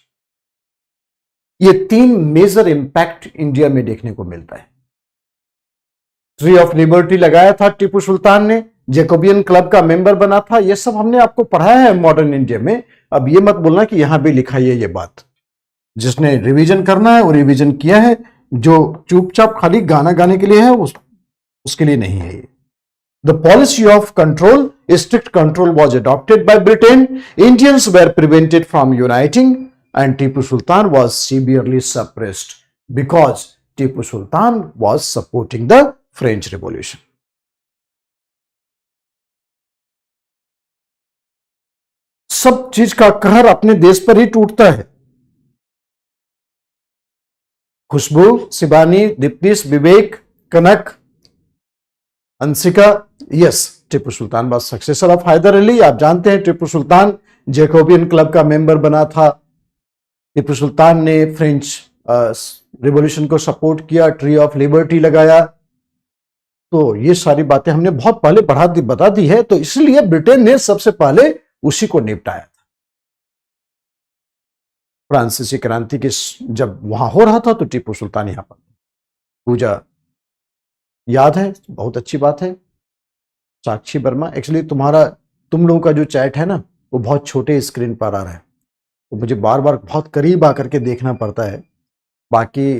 ये 3 मेजर इंपैक्ट इंडिया में देखने को मिलता है। ट्री ऑफ लिबर्टी लगाया था टीपू सुल्तान ने, जैकोबियन क्लब का मेंबर बना था। ये सब हमने आपको पढ़ाया है मॉडर्न इंडिया में। अब ये मत बोलना कि यहां भी लिखा है ये बात। जिसने रिवीजन करना है वो रिवीजन किया है, जो चुपचाप खाली गाना गाने के लिए है उसके लिए नहीं है ये। The policy of control, strict control was adopted by Britain. Indians were prevented from uniting and Tipu Sultan was severely suppressed because Tipu Sultan was supporting the French revolution. सब चीज का कहर अपने देश पर ही टूटता है। Khushbu, Shivani, Deeptish, Vivek, Kanak, Anshika, yes, Tipu Sultan was successor of Hyder Ali. आप जानते हैं टिप्पू सुल्तान जैकोबियन क्लब का मेंबर बना था। टिप्पू सुल्तान ने फ्रेंच रिवॉल्यूशन को सपोर्ट किया, ट्री ऑफ लिबर्टी लगाया। तो ये सारी बातें हमने बहुत पहले बता दी है, तो इसलिए ब्रिटेन ने सबसे पहले उसी को निपटाया था। फ्रांसीसी क्रांति के जब वहां हो रहा था तो टीपू सुल्तान यहां पर पूजा याद है, बहुत अच्छी बात है। साक्षी वर्मा, एक्चुअली तुम लोगों का जो चैट है ना वो बहुत छोटे स्क्रीन पर आ रहा है, तो मुझे बार बार बहुत करीब आकर के देखना पड़ता है। बाकी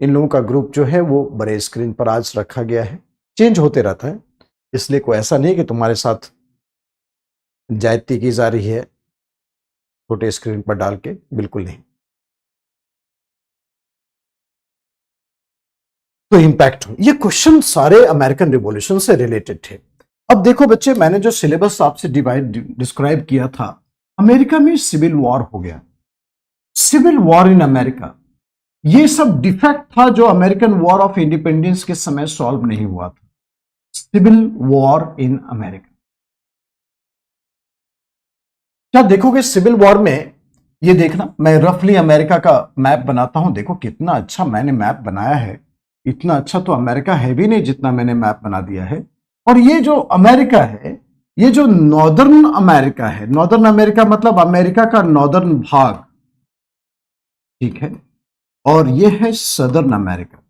इन लोगों का ग्रुप जो है वो बड़े स्क्रीन पर आज रखा गया है, चेंज होते रहता है, इसलिए कोई ऐसा नहीं कि तुम्हारे साथ ज्यादती की जा रही है छोटे स्क्रीन पर डाल के, बिल्कुल नहीं। तो इंपैक्ट, ये क्वेश्चन सारे अमेरिकन रिवॉल्यूशन से रिलेटेड थे। अब देखो बच्चे, मैंने जो सिलेबस आपसे डिस्क्राइब किया था, अमेरिका में सिविल वॉर हो गया। सिविल वॉर इन अमेरिका, ये सब डिफेक्ट था जो अमेरिकन वॉर ऑफ इंडिपेंडेंस के समय सॉल्व नहीं हुआ था। सिविल वॉर इन अमेरिका, क्या देखोगे सिविल वॉर में? ये देखना, मैं रफली अमेरिका का मैप बनाता हूं। देखो कितना अच्छा मैंने मैप बनाया है। इतना अच्छा तो अमेरिका है भी नहीं जितना मैंने मैप बना दिया है। और ये जो अमेरिका है, ये जो नॉर्दर्न अमेरिका है, नॉर्दर्न अमेरिका मतलब अमेरिका का नॉर्दर्न भाग, ठीक है, और ये है सदर्न अमेरिका,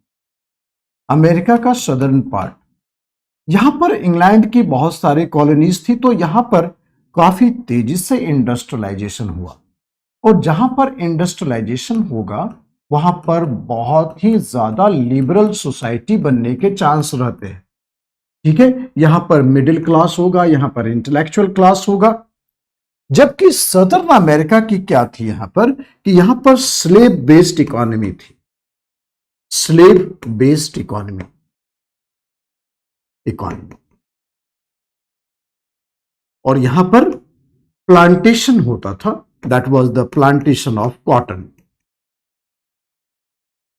अमेरिका का सदर्न पार्ट। यहां पर इंग्लैंड की बहुत सारी कॉलोनीज थी, तो यहां पर काफी तेजी से इंडस्ट्रियलाइजेशन हुआ। और जहां पर इंडस्ट्रियलाइजेशन होगा वहां पर बहुत ही ज्यादा लिबरल सोसाइटी बनने के चांस रहते हैं। ठीक है, यहां पर मिडिल क्लास होगा, यहां पर इंटेलेक्चुअल क्लास होगा। जबकि सदर्न अमेरिका की क्या थी यहां पर, कि यहां पर स्लेव बेस्ड इकोनॉमी थी। स्लेव बेस्ड इकोनॉमी और यहां पर प्लांटेशन होता था, that was the plantation of cotton.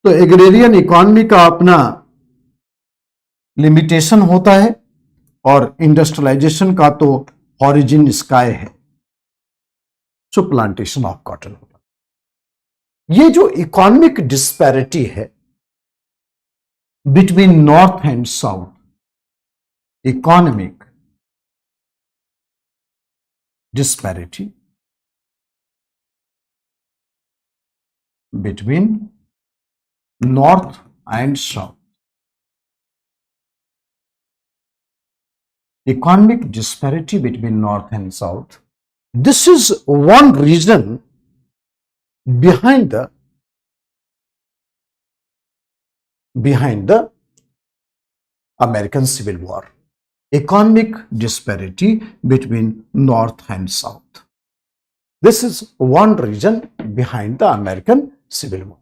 तो एग्रेरियन इकोनॉमी का अपना लिमिटेशन होता है और इंडस्ट्रियलाइजेशन का तो ऑरिजिन स्काई है। सो प्लांटेशन ऑफ कॉटन होता है। ये जो इकोनॉमिक डिस्पैरिटी है between north and south, economic disparity between north and south, economic disparity between north and south, this is one reason behind the American Civil War. Economic disparity between north and south, this is one reason behind the American Civil War.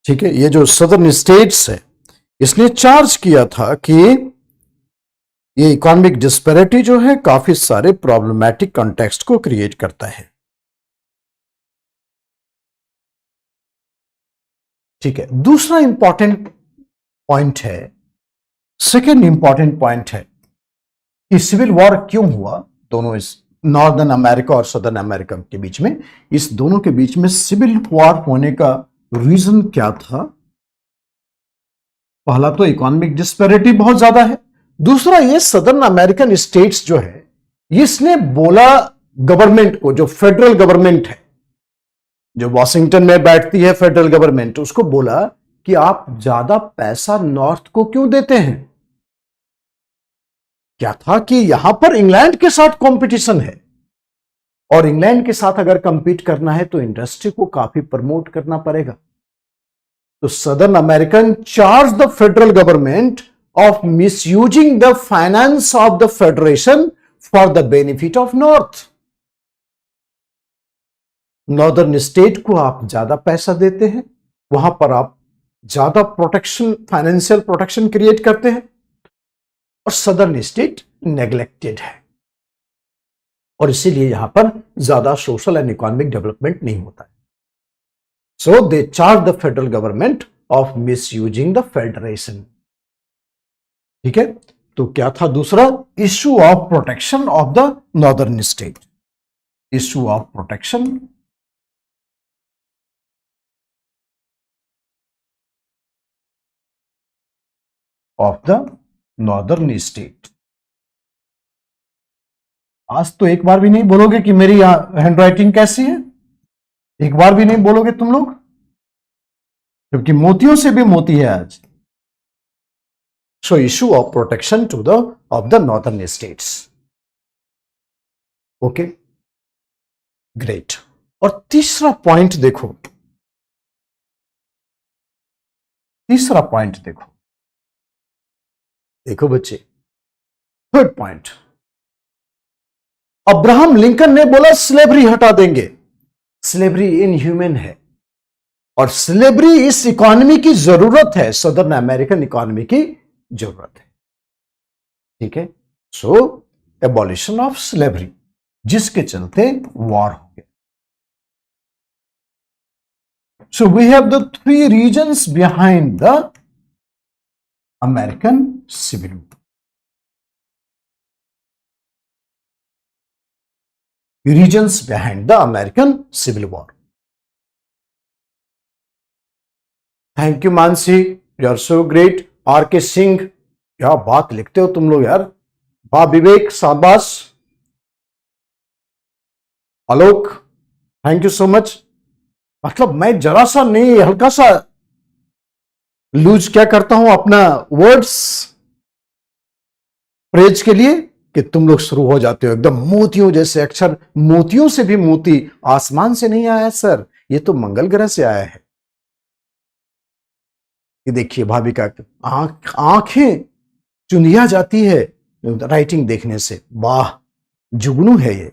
ठीक है, ये जो southern states है इसने charge किया था कि ये इकोनॉमिक डिस्पैरिटी जो है काफी सारे प्रॉब्लमैटिक कॉन्टेक्स्ट को क्रिएट करता है। ठीक है, दूसरा इंपॉर्टेंट पॉइंट है, सेकेंड इंपॉर्टेंट पॉइंट है कि सिविल वॉर क्यों हुआ दोनों इस नॉर्दर्न अमेरिका और सदर्न अमेरिका के बीच में। इस दोनों के बीच में सिविल वॉर होने का रीजन क्या था? पहला तो इकोनॉमिक डिस्पैरिटी बहुत ज्यादा है, दूसरा ये सदर्न अमेरिकन स्टेट्स जो है इसने बोला गवर्नमेंट को, जो फेडरल गवर्नमेंट है, जो वॉशिंगटन में बैठती है फेडरल गवर्नमेंट, उसको बोला कि आप ज्यादा पैसा नॉर्थ को क्यों देते हैं। क्या था कि यहां पर इंग्लैंड के साथ कंपटीशन है और इंग्लैंड के साथ अगर कंपीट करना है तो इंडस्ट्री को काफी प्रमोट करना पड़ेगा। तो southern American charge the federal government of misusing the finance of the federation for the benefit of north. Northern state को आप ज्यादा पैसा देते हैं, वहां पर आप ज्यादा प्रोटेक्शन, फाइनेंशियल प्रोटेक्शन क्रिएट करते हैं, और सदर्न स्टेट नेग्लेक्टेड है और इसीलिए यहां पर ज्यादा सोशल एंड इकोनॉमिक डेवलपमेंट नहीं होता है। So they charge the federal government of misusing the federation. ठीक है, तो क्या था दूसरा? Issue of protection of the northern state, issue of protection of the northern state. आज तो एक बार भी नहीं बोलोगे कि मेरी हैंडराइटिंग कैसी है, एक बार भी नहीं बोलोगे तुम लोग, क्योंकि मोतियों से भी मोती है आज। So issue of protection to the northern states. Okay, great. और तीसरा पॉइंट देखो, तीसरा पॉइंट देखो, देखो बच्चे, थर्ड पॉइंट, अब्राहम लिंकन ने बोला स्लेवरी हटा देंगे, स्लेवरी इनह्यूमन है और स्लेवरी इस इकोनॉमी की जरूरत है, सदर्न अमेरिकन इकोनॉमी की जरूरत है। ठीक है, सो एबॉलिशन ऑफ स्लेवरी, जिसके चलते वॉर हो गया। So we have the three reasons behind the American civil war. Reasons behind the American civil war. Thank you Mansi, you are so great. R K Singh, क्या बात लिखते हो तुम लोग यार, वाह। विवेक, शाबाश। आलोक, थैंक यू सो मच। मतलब मैं जरा सा नहीं, हल्का सा लूज क्या करता हूं अपना वर्ड्स प्रेज के लिए कि तुम लोग शुरू हो जाते हो एकदम मोतियों जैसे अक्षर। मोतियों से भी मोती आसमान से नहीं आया सर, ये तो मंगल ग्रह से आया है। कि देखिए भाभी का आंखें चुंधिया जाती है राइटिंग देखने से, वाह जुगनू है ये।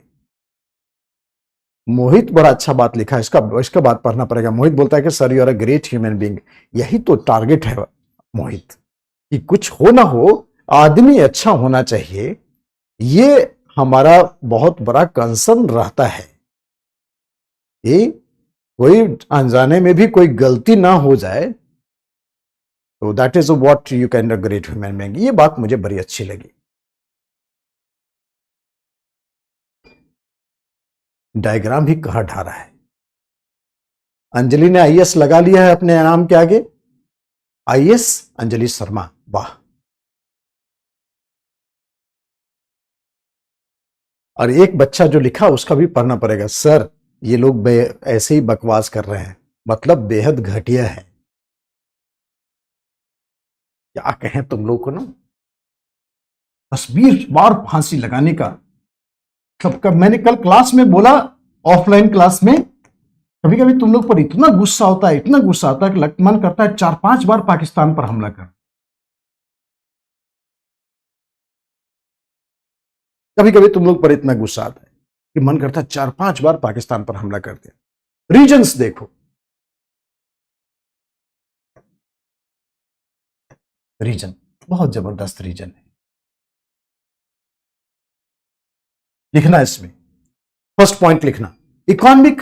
मोहित बड़ा अच्छा बात लिखा है, इसका बात पढ़ना पड़ेगा। मोहित बोलता है कि sir you are a great human being. यही तो टारगेट है मोहित, कि कुछ हो ना हो आदमी अच्छा होना चाहिए, ये हमारा बहुत बड़ा कंसर्न रहता है। ये कोई अनजाने में भी कोई गलती ना हो जाए, तो that is what you can a great human being. ये बात मुझे बड़ी अच्छी लगी। डायग्राम भी कहा ढा रहा है। अंजलि ने आईएएस लगा लिया है अपने नाम के आगे, आईएएस अंजलि शर्मा, वाह। और एक बच्चा जो लिखा उसका भी पढ़ना पड़ेगा, सर ये लोग ऐसे ही बकवास कर रहे हैं, मतलब बेहद घटिया है। क्या कहें तुम लोग को ना, 20 बार फांसी लगाने का। सबका मैंने कल क्लास में बोला, ऑफलाइन क्लास में, कभी कभी तुम लोग पर इतना गुस्सा होता है, इतना गुस्सा आता है कि मन करता है 4-5 बार पाकिस्तान पर हमला कर। कभी कभी तुम लोग पर इतना गुस्सा आता है कि मन करता है 4-5 बार पाकिस्तान पर हमला कर दे। रीजन्स देखो, रीजन बहुत जबरदस्त रीजन है। लिखना इसमें, फर्स्ट पॉइंट लिखना, economic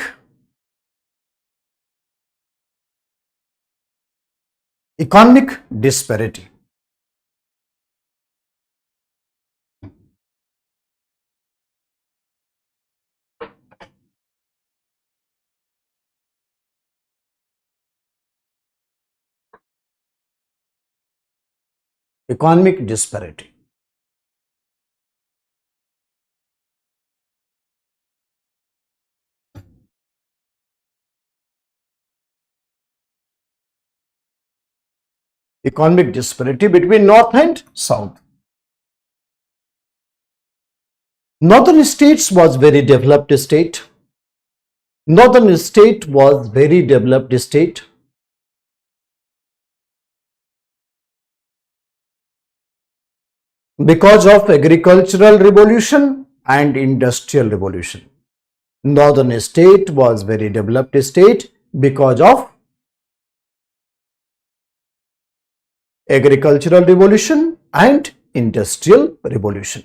disparity. Economic disparity, economic disparity between North and South. Northern states was very developed state. Northern state was very developed state. Because of agricultural revolution and industrial revolution. Northern state was very developed state because of agricultural revolution and industrial revolution.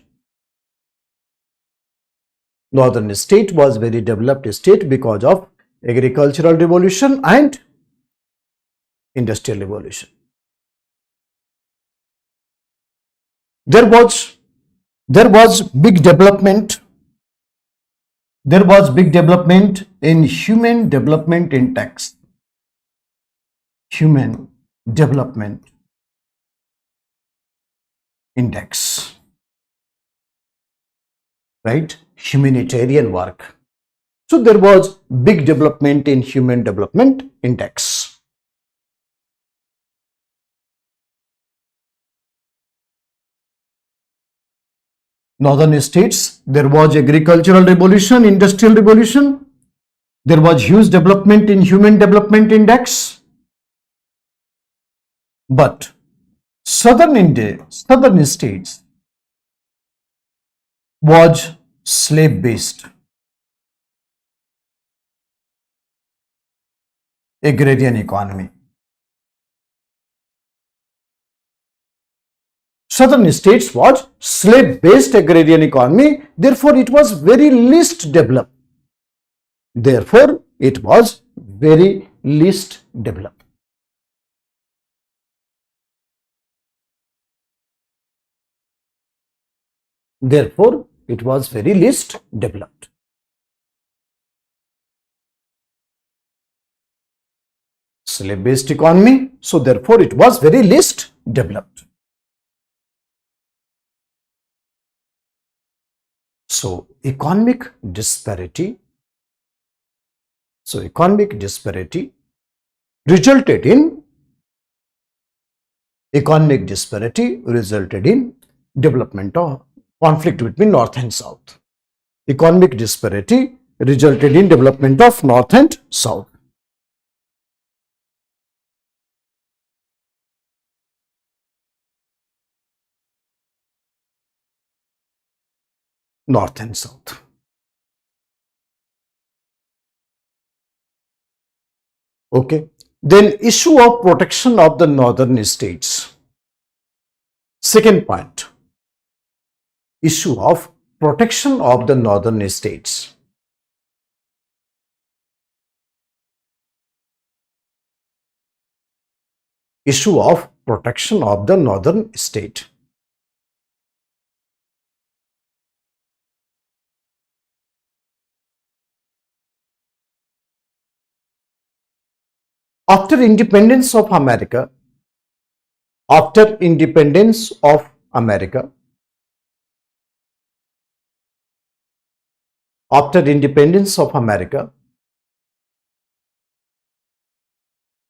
Northern state was very developed state because of agricultural revolution and industrial revolution. There was big development. There was big development in human development index. Human development index, right? Humanitarian work. So there was big development in human development index. Northern states, there was agricultural revolution, industrial revolution. There was huge development in human development index. But southern India, southern states was slave-based, agrarian economy. Southern states was slave-based agrarian economy, therefore it was very least developed. Therefore, it was very least developed. Therefore, it was very least developed. Slave-based economy, so therefore it was very least developed. So, economic disparity resulted in development of conflict between North and South. Economic disparity resulted in development of North and South. north and south. Okay. Then issue of protection of the northern states. Second point, issue of protection of the northern states. Issue of protection of the northern state. After independence of America, after independence of America, after independence of America,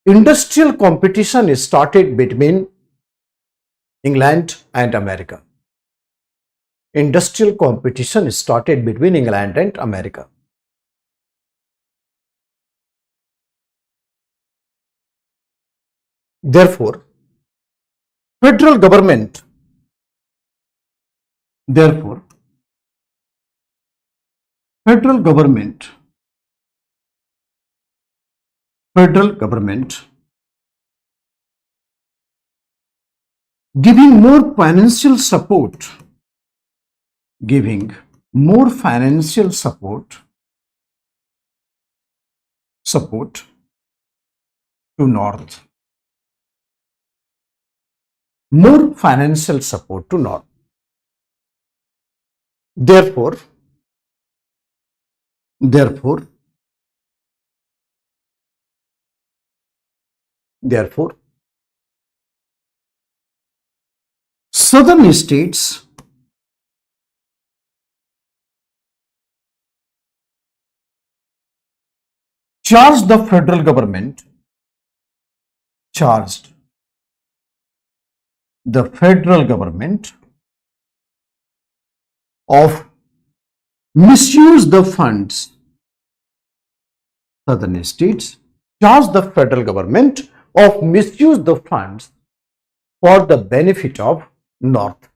industrial competition started between England and America. Industrial competition started between England and America. Therefore, federal government, therefore, federal government giving more financial support, giving more financial support to north, more financial support to north. Therefore, southern states charged the federal government of misuse the funds. Southern states charged the federal government of misuse the funds for the benefit of north.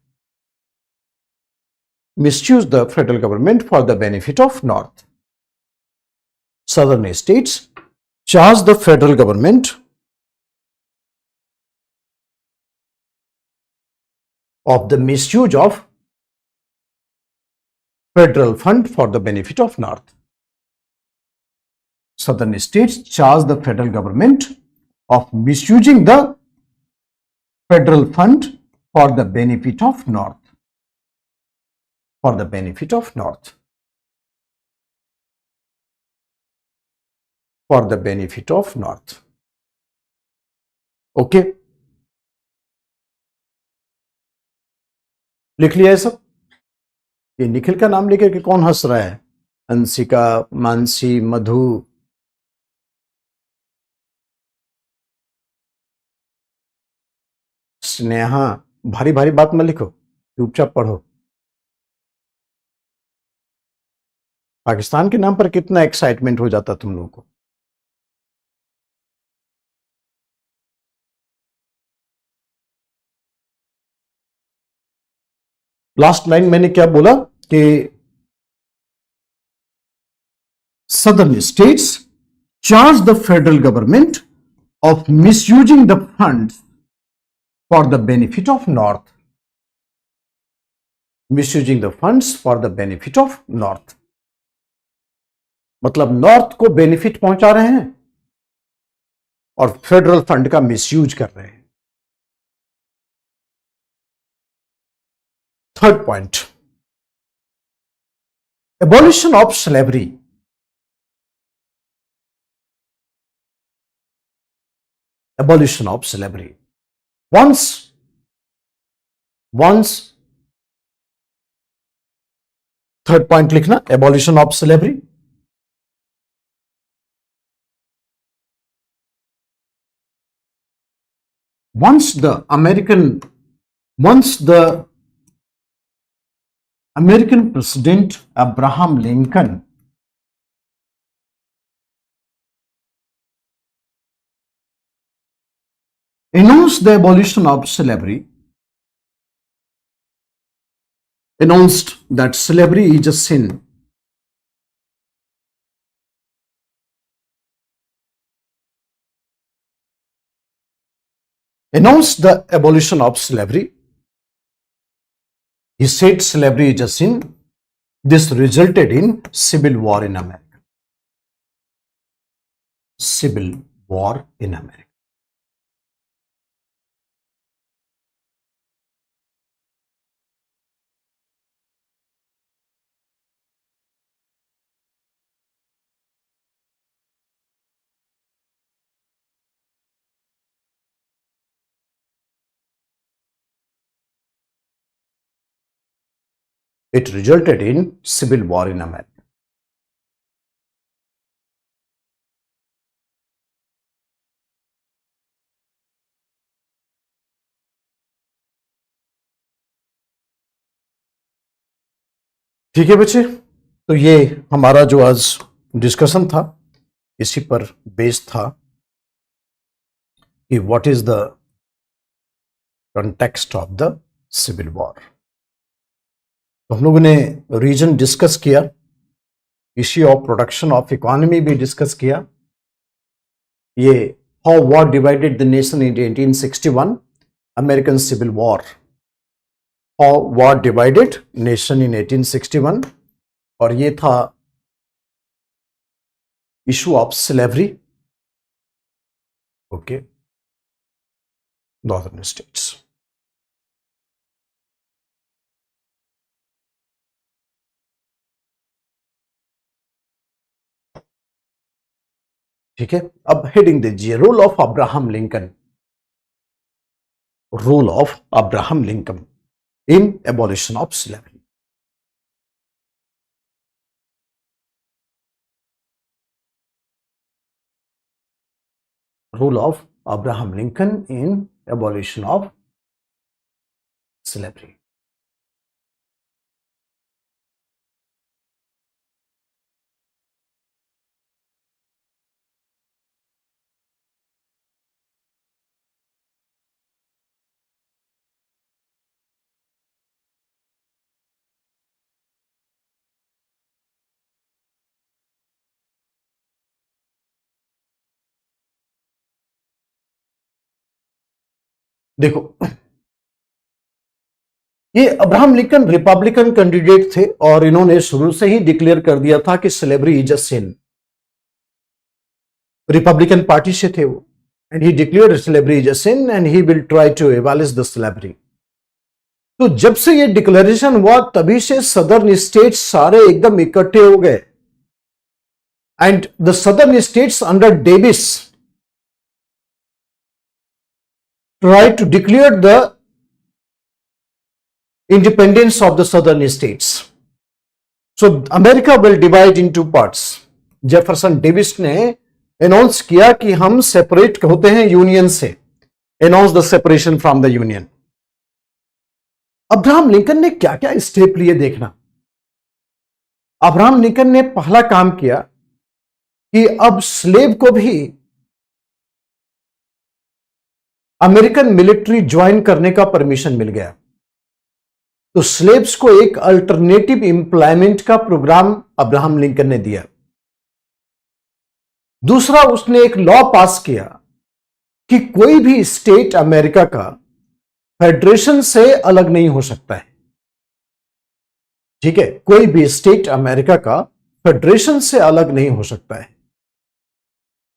Misuse the federal government for the benefit of north. Southern states charged the federal government of the misuse of federal fund for the benefit of north. Southern states charged the federal government of misusing the federal fund for the benefit of north. For the benefit of north. For the benefit of north. Okay, लिख लिया है सब? ये निखिल का नाम लेकर के कौन हंस रहा है? अंशिका, मानसी, मधु, स्नेहा, भारी भारी बात मत लिखो, चुपचाप पढ़ो। पाकिस्तान के नाम पर कितना एक्साइटमेंट हो जाता तुम लोगों को। लास्ट लाइन मैंने क्या बोला कि southern states charge the federal government of misusing the funds for the benefit of north. Misusing the funds for the benefit of north. मतलब नॉर्थ को बेनिफिट पहुंचा रहे हैं और फेडरल फंड का मिसयूज कर रहे हैं। Third point, abolition of slavery. Abolition of slavery. Once third point लिखना, abolition of slavery. Once the American President Abraham Lincoln announced the abolition of slavery, announced that slavery is a sin. Announced the abolition of slavery. He said slavery is a sin. This resulted in civil war in America. Civil war in America. It resulted in civil war in America. ठीक है बच्चे, तो ये हमारा जो आज discussion था इसी पर बेस्ड था कि what is the context of the civil war. तो हम लोगों ने रीजन डिस्कस किया, issue of production of economy भी डिस्कस किया, ये how war divided the nation in 1861, American civil war, how war divided nation in 1861, और ये था issue of slavery, okay, northern states. ठीक है, अब हेडिंग दीजिए role of Abraham Lincoln, role of Abraham Lincoln in abolition of slavery. Role of Abraham Lincoln in abolition of slavery. देखो, ये Abraham Lincoln Republican candidate थे और इन्होंने शुरू से ही डिक्लेयर कर दिया था कि slavery is a sin. Republican party से थे वो, and he declared slavery is a sin and he will try to abolish the slavery. तो जब से ये डिक्लेरेशन हुआ तभी से सदर्न स्टेट्स सारे एकदम इकट्ठे हो गए, and the southern states under Davis tried to declare the independence of the southern states. So America will divide in two parts. Jefferson Davis ने अनाउंस किया कि हम सेपरेट होते हैं यूनियन से, announce the separation from the union. Abraham Lincoln ने क्या क्या स्टेप लिए देखना। अब्राहम लिंकन ने पहला काम किया कि अब स्लेव को भी अमेरिकन मिलिट्री ज्वाइन करने का परमिशन मिल गया। तो स्लेव्स को एक अल्टरनेटिव एम्प्लॉयमेंट का प्रोग्राम अब्राहम लिंकन ने दिया। दूसरा, उसने एक लॉ पास किया कि कोई भी स्टेट अमेरिका का फेडरेशन से अलग नहीं हो सकता है। ठीक है, कोई भी स्टेट अमेरिका का फेडरेशन से अलग नहीं हो सकता है।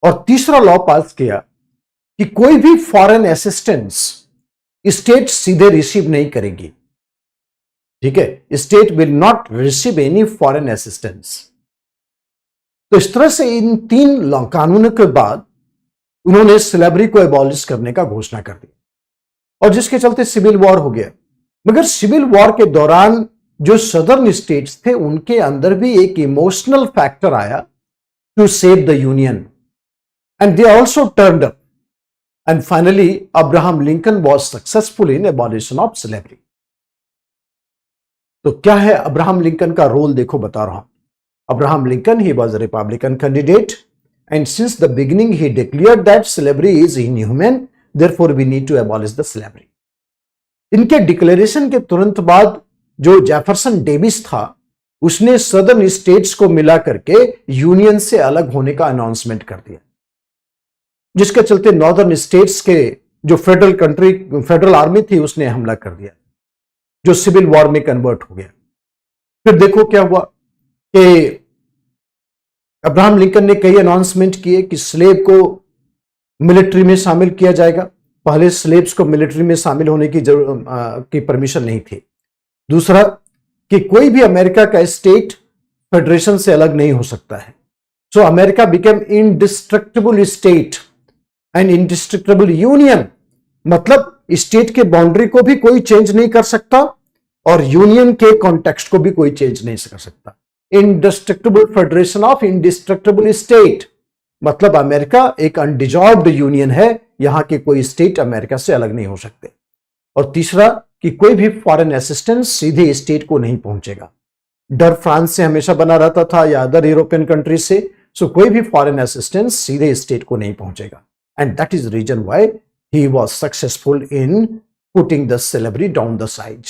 और तीसरा लॉ पास किया कि कोई भी फॉरेन असिस्टेंस स्टेट सीधे रिसीव नहीं करेगी। ठीक है, state will not receive any foreign assistance. तो इस तरह से इन तीन कानूनों के बाद उन्होंने स्लेवरी को एबॉलिश करने का घोषणा कर दी, और जिसके चलते सिविल वॉर हो गया। मगर सिविल वॉर के दौरान जो सदर्न स्टेट्स थे उनके अंदर भी एक इमोशनल फैक्टर आया to save the union, and they also turned up, and finally Abraham Lincoln was successful in abolition of slavery. तो क्या है अब्राहम लिंकन का रोल, देखो बता रहा हूं। Abraham Lincoln, he was a Republican candidate, and since the beginning he declared that slavery is inhuman, therefore we need to abolish the slavery. इनके declaration के तुरंत बाद जो जेफरसन डेविस था उसने सदर्न स्टेट्स को मिला करके यूनियन से अलग होने का अनाउंसमेंट कर दिया, जिसके चलते नॉर्दर्न स्टेट्स के जो फेडरल आर्मी थी उसने हमला कर दिया, जो सिविल वॉर में कन्वर्ट हो गया। फिर देखो क्या हुआ कि अब्राहम लिंकन ने कई अनाउंसमेंट किए कि स्लेव को मिलिट्री में शामिल किया जाएगा। पहले स्लेव्स को मिलिट्री में शामिल होने की परमिशन नहीं थी। दूसरा कि कोई भी अमेरिका का स्टेट फेडरेशन से अलग नहीं हो सकता है। So America became indestructible state and indestructible union, मतलब स्टेट के बाउंड्री को भी कोई चेंज नहीं कर सकता और यूनियन के कॉन्टेक्स्ट को भी कोई चेंज नहीं कर सकता। Indestructible federation of indestructible state, मतलब अमेरिका एक अनडिजॉल्व्ड यूनियन है, यहां के कोई स्टेट अमेरिका से अलग नहीं हो सकते। और तीसरा कि कोई भी फॉरेन असिस्टेंस सीधे स्टेट को नहीं पहुंचेगा। डर फ्रांस से हमेशा बना रहता था या अदर यूरोपियन कंट्रीज से, सो कोई भी फॉरेन असिस्टेंस सीधे स्टेट को नहीं पहुंचेगा। And that is reason why he was successful in putting the slavery down the side.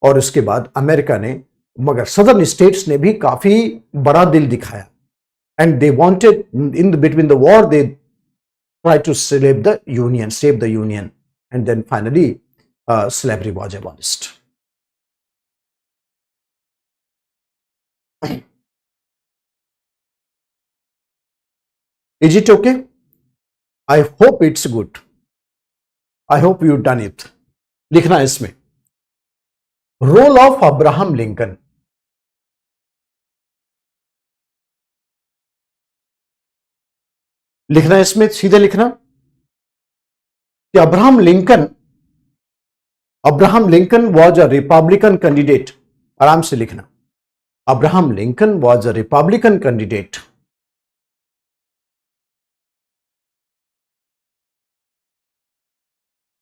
और उसके बाद अमेरिका ने, मगर सदर्न स्टेट्स ने भी काफी बड़ा दिल दिखाया, and they wanted in between the war they try to save the union, and then finally slavery was abolished. Is it okay? I hope it's good. I hope you've done it. लिखना इसमें role of Abraham Lincoln. लिखना इसमें, सीधे लिखना कि Abraham Lincoln was a Republican candidate। आराम से लिखना, Abraham Lincoln was a Republican candidate।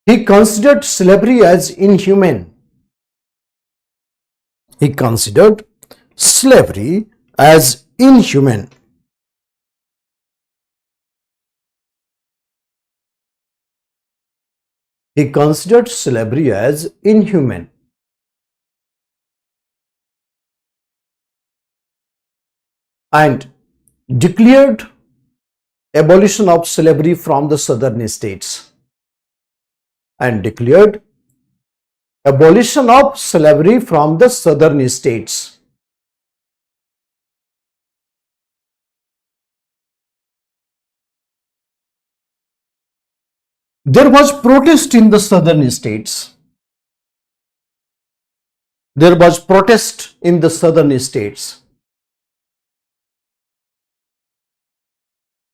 He considered slavery as inhumane। He considered slavery as inhumane। He considered slavery as inhumane and declared abolition of slavery from the southern states, and declared abolition of slavery from the southern states। There was protest in the southern states. There was protest in the southern states.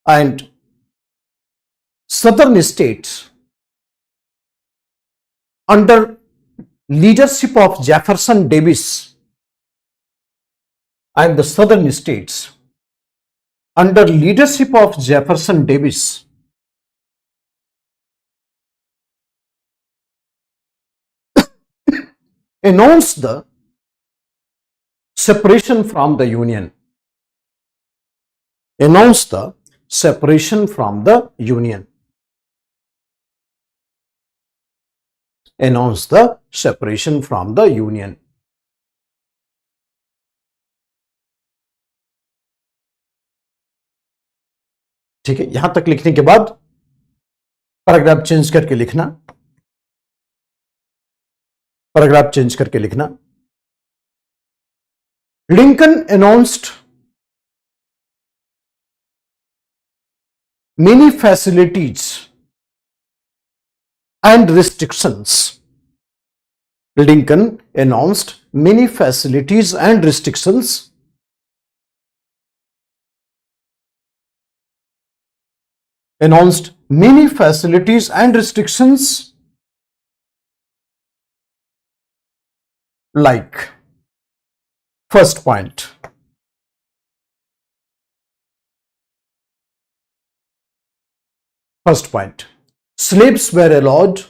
And southern states under leadership of Jefferson Davis, and the southern states under leadership of Jefferson Davis announced the separation from the Union, announced the separation from the Union, announced the separation from the Union। ठीक है, यहां तक लिखने के बाद paragraph change करके लिखना, paragraph change करके लिखना। Lincoln announced many facilities and restrictions। Lincoln announced many facilities and restrictions like, first point, slaves were allowed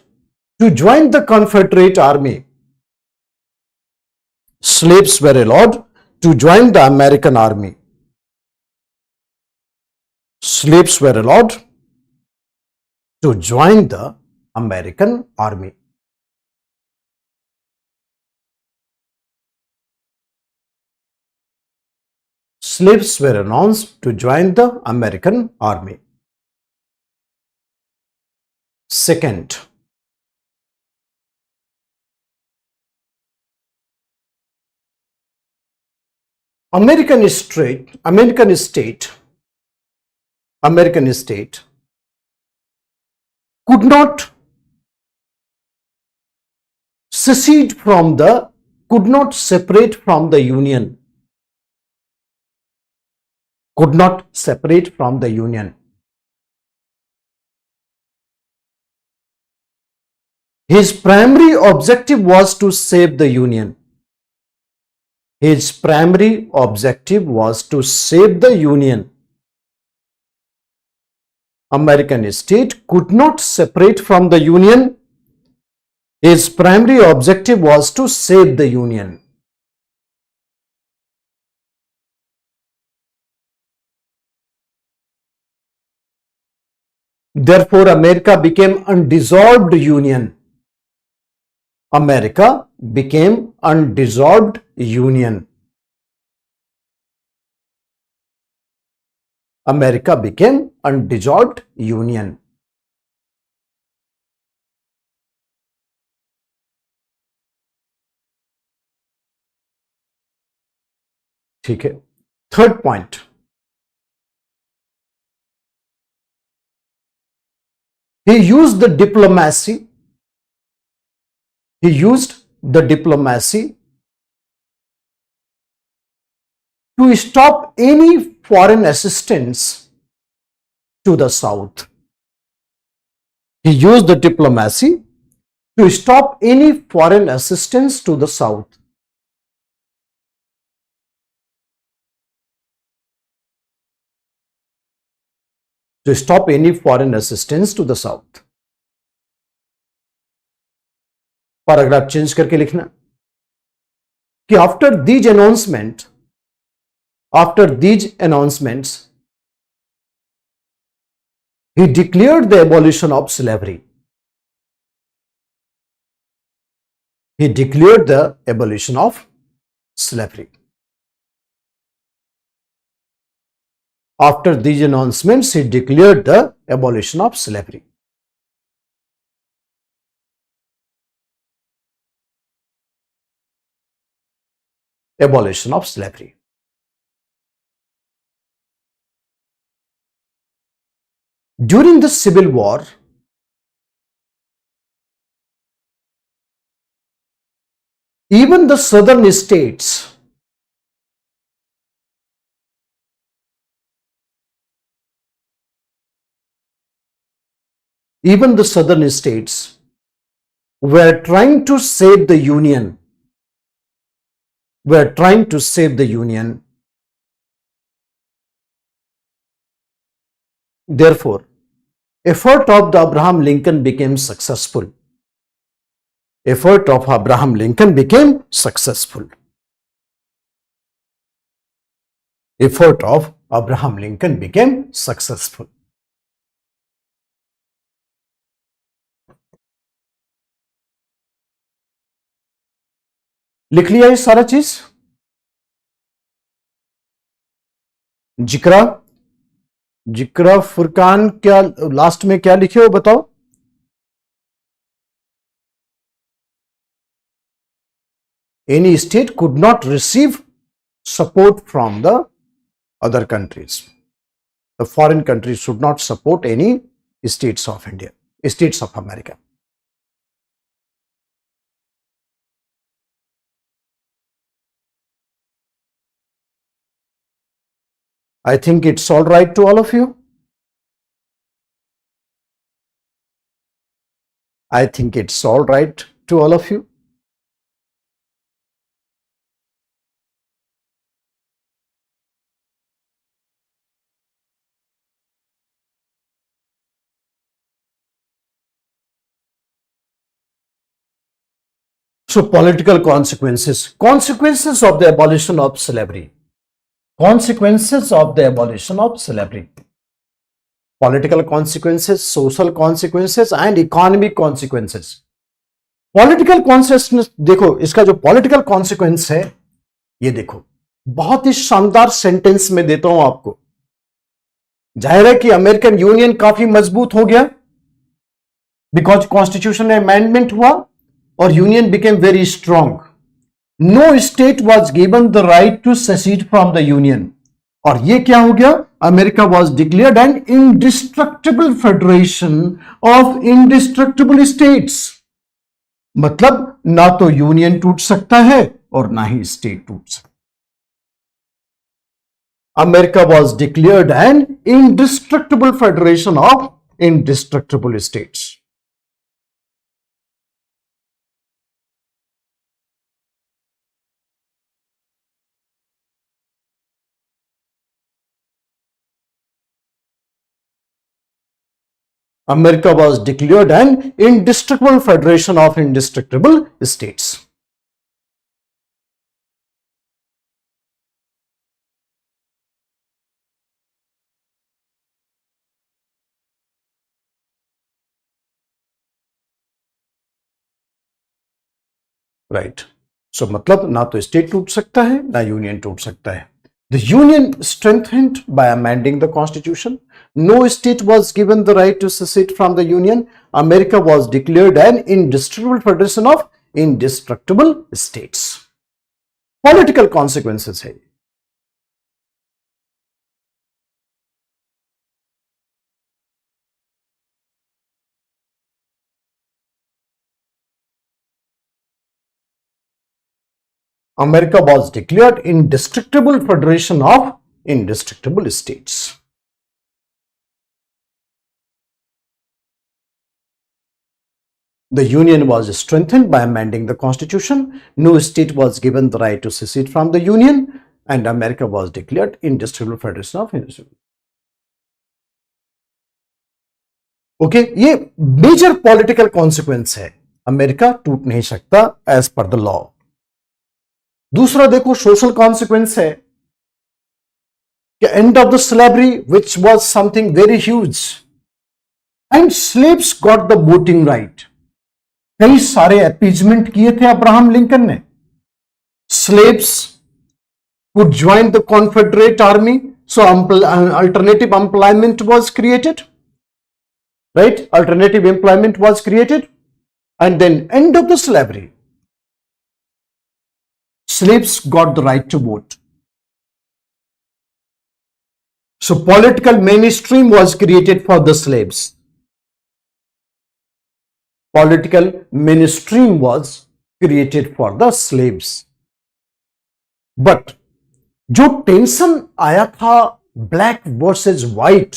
to join the Confederate Army. Slaves were allowed to join the American Army. Slaves were allowed to join the American Army। slaves were announced to join the American army. Second, American state could not separate from the Union. Could not separate from the Union. His primary objective was to save the Union. His primary objective was to save the Union. American state could not separate from the Union. His primary objective was to save the Union. Therefore, America became undissolved Union. America became undissolved Union. America became undissolved Union. ठीक है. Third point. He used the diplomacy to stop any foreign assistance to the South. He used the diplomacy to stop any foreign assistance to the South. To stop any foreign assistance to the South. Paragraph change करके लिखना कि after these announcements, he declared the abolition of slavery. He declared the abolition of slavery. After these announcements, he declared the abolition of slavery. Abolition of slavery. During the Civil War, even the southern states were trying to save the Union. Therefore, effort of the Abraham Lincoln became successful. Effort of Abraham Lincoln became successful. Effort of Abraham Lincoln became successful. लिख लिया ये सारा चीज. जिक्रा फुरकान क्या last में क्या लिखे हो बताओ. Any state could not receive support from the other countries. The foreign countries should not support any states of India, states of America. I think it's all right to all of you. I think it's all right to all of you. So, political consequences of the abolition of slavery. Consequences of the abolition of slavery. Political consequences, social consequences and economic consequences. Political consequences देखो, इसका जो political consequence है ये देखो, बहुत ही शानदार sentence में देता हूं आपको। जाहिर है कि अमेरिकन यूनियन काफी मजबूत हो गया बिकॉज कॉन्स्टिट्यूशन में अमेंडमेंट हुआ और union became very strong. No state was given the right to secede from the union. और ये क्या हो गया? America was declared an indestructible federation of indestructible states. मतलब ना तो यूनियन टूट सकता है और ना ही स्टेट टूट सकता। America was declared an indestructible federation of indestructible states. America was declared an indestructible federation of indestructible states. Right. So मतलब ना तो स्टेट टूट सकता है ना यूनियन टूट सकता है. The union strengthened by amending the constitution. No state was given the right to secede from the union. America was declared an indestructible federation of indestructible states. Political consequences है. America was declared indestructible federation of indestructible states. The union was strengthened by amending the constitution. No state was given the right to secede from the union and America was declared indestructible federation of indestructible. Okay, ये major political consequence है. America टूट नहीं सकता as per the law. दूसरा देखो social consequence है कि end of the slavery which was something very huge and slaves got the voting right. कई सारे अपीजमेंट किए थे अब्राहम लिंकन ने. Slaves could join the Confederate Army, so alternative employment was created. Right? Alternative employment was created, and then end of the slavery. Slaves got the right to vote. So political mainstream was created for the slaves. Political mainstream was created for the slaves. But जो tension आया था black versus white,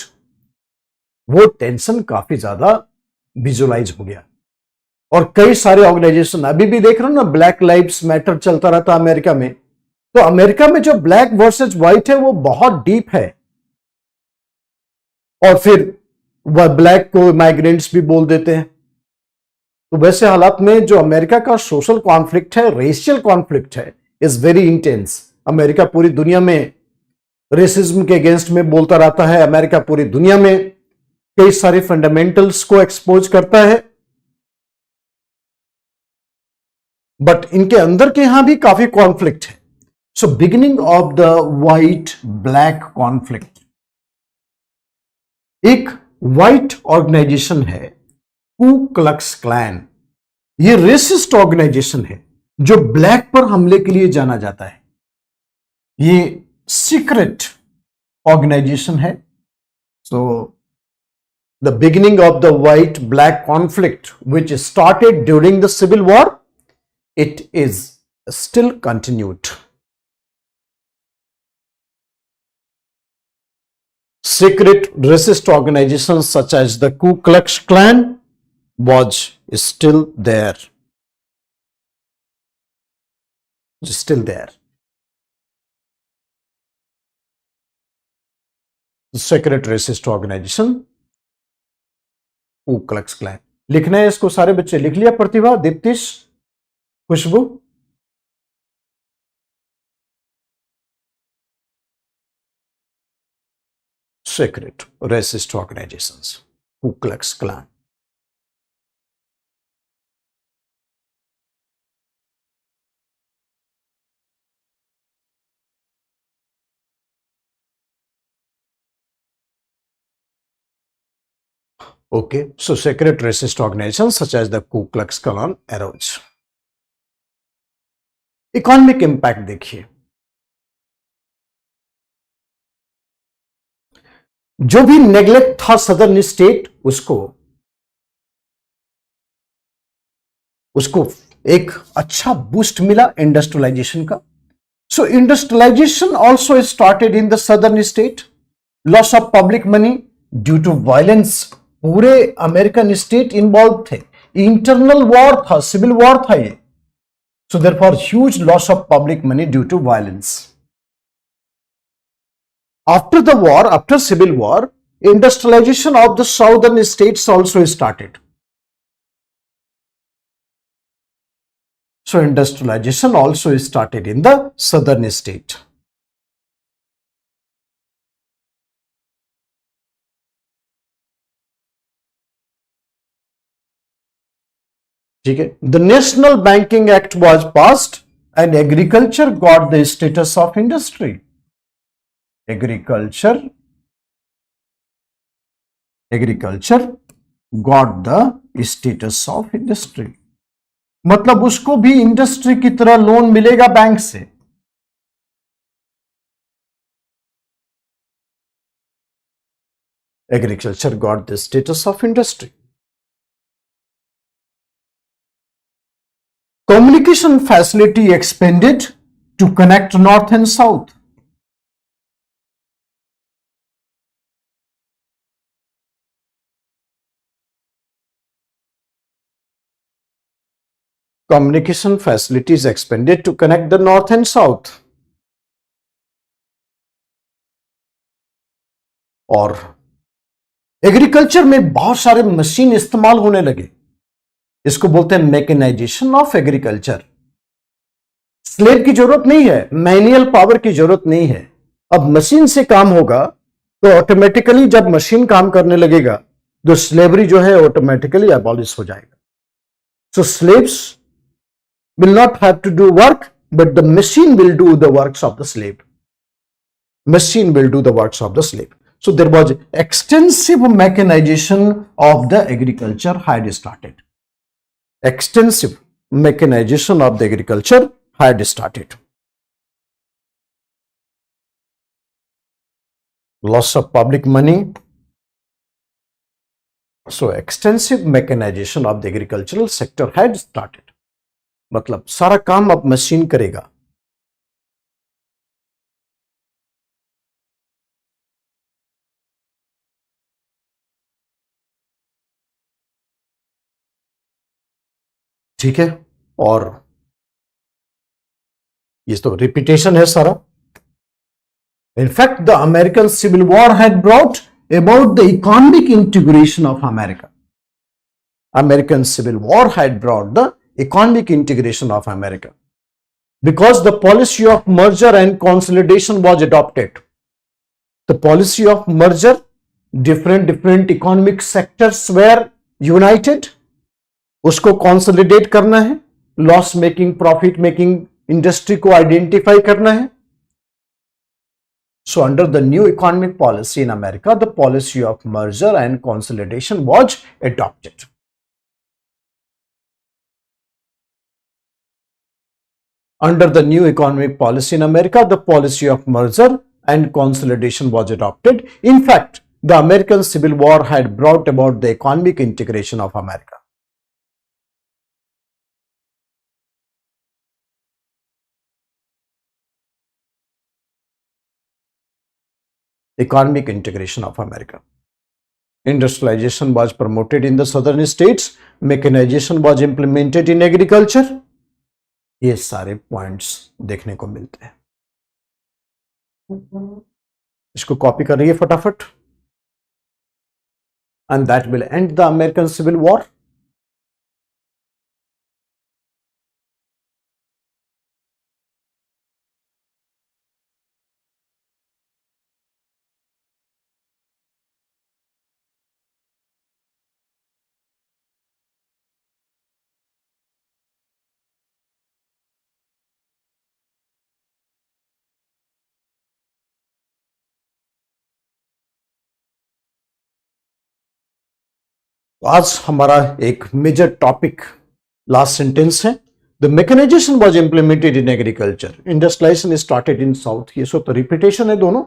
वो tension काफी ज्यादा visualise हो गया और कई सारे ऑर्गेनाइजेशन अभी भी देख रहे हो ना, ब्लैक लाइव्स मैटर चलता रहता अमेरिका में. तो अमेरिका में जो ब्लैक वर्सेस व्हाइट है वो बहुत डीप है. और फिर वह ब्लैक को माइग्रेंट्स भी बोल देते हैं. तो वैसे हालात में जो अमेरिका का सोशल कॉन्फ्लिक्ट है, रेशियल कॉन्फ्लिक्ट है, इज वेरी इंटेंस. अमेरिका पूरी दुनिया में रेसिज्म के अगेंस्ट में बोलता रहता है. अमेरिका पूरी दुनिया में कई सारे फंडामेंटल्स को एक्सपोज करता है. बट इनके अंदर के यहां भी काफी कॉन्फ्लिक्ट है. So beginning of the white black conflict, एक व्हाइट ऑर्गेनाइजेशन है कू क्लक्स क्लैन. ये रेसिस्ट ऑर्गेनाइजेशन है जो ब्लैक पर हमले के लिए जाना जाता है. ये सीक्रेट ऑर्गेनाइजेशन है. So the beginning of the white black conflict which started during the civil war, it is still continued. Secret racist organizations such as the Ku Klux Klan was still there. Still there. The secret racist organization Ku Klux Klan. लिखना है इसको सारे बच्चे. लिख लिया प्रतिभा, दीप्तिश, खुशबू? Secret racist organizations, Ku Klux Klan. Okay, so secret racist organizations such as the Ku Klux Klan arose. Economic impact देखिए, जो भी नेग्लेक्ट था सदर्न स्टेट उसको एक अच्छा बूस्ट मिला इंडस्ट्रियलाइजेशन का. So industrialisation also started in the southern state. Loss of public money due to violence. पूरे अमेरिकन स्टेट इन्वॉल्व थे, इंटरनल वॉर था, सिविल वॉर था ये. So therefore huge loss of public money due to violence. After the war, after civil war, industrialization of the southern states also started. So industrialization also started in the southern state. Okay. The National Banking Act was passed and agriculture got the status of industry. Agriculture got the status of industry. मतलब उसको भी industry की तरह loan मिलेगा bank से. Agriculture got the status of industry. Communication facility expanded to connect north and south. Communication facilities expanded to connect the north and south. और agriculture में बहुत सारे मशीन इस्तेमाल होने लगे. इसको बोलते हैं मैकेनाइजेशन ऑफ एग्रीकल्चर. स्लेव की जरूरत नहीं है, मैनुअल पावर की जरूरत नहीं है. अब मशीन से काम होगा तो ऑटोमेटिकली जब मशीन काम करने लगेगा तो स्लेवरी जो है ऑटोमेटिकली अबॉलिश हो जाएगा. सो slaves will not have to do work, but the machine will do the works of the slave. Machine will do the works of the slave. So there was extensive mechanization of the agriculture had started. Extensive mechanization of the agriculture had started. Loss of public money. So extensive mechanization of the agricultural sector had started. मतलब सारा काम अब machine करेगा. ठीक है, और ये तो रिपीटेशन है सारा. In fact, the American Civil War had brought about the economic integration of America. American Civil War had brought the economic integration of America because the policy of merger and consolidation was adopted. The policy of merger, different economic sectors were united. उसको consolidate करना है, loss making, profit making industry को identify करना है. So under the new economic policy in America, the policy of merger and consolidation was adopted. Under the new economic policy in America, the policy of merger and consolidation was adopted. In fact, the American Civil War had brought about the economic integration of America. Economic integration of America. Industrialization was promoted in the southern states. Mechanization was implemented in agriculture. ये सारे points देखने को मिलते हैं. इसको copy कर रही है फटाफट. And that will end the American Civil War. तो आज हमारा एक मेजर टॉपिक लास्ट सेंटेंस है, the mechanization was implemented in agriculture, industrialization started in south. ये सो तो रिपीटेशन है, दोनों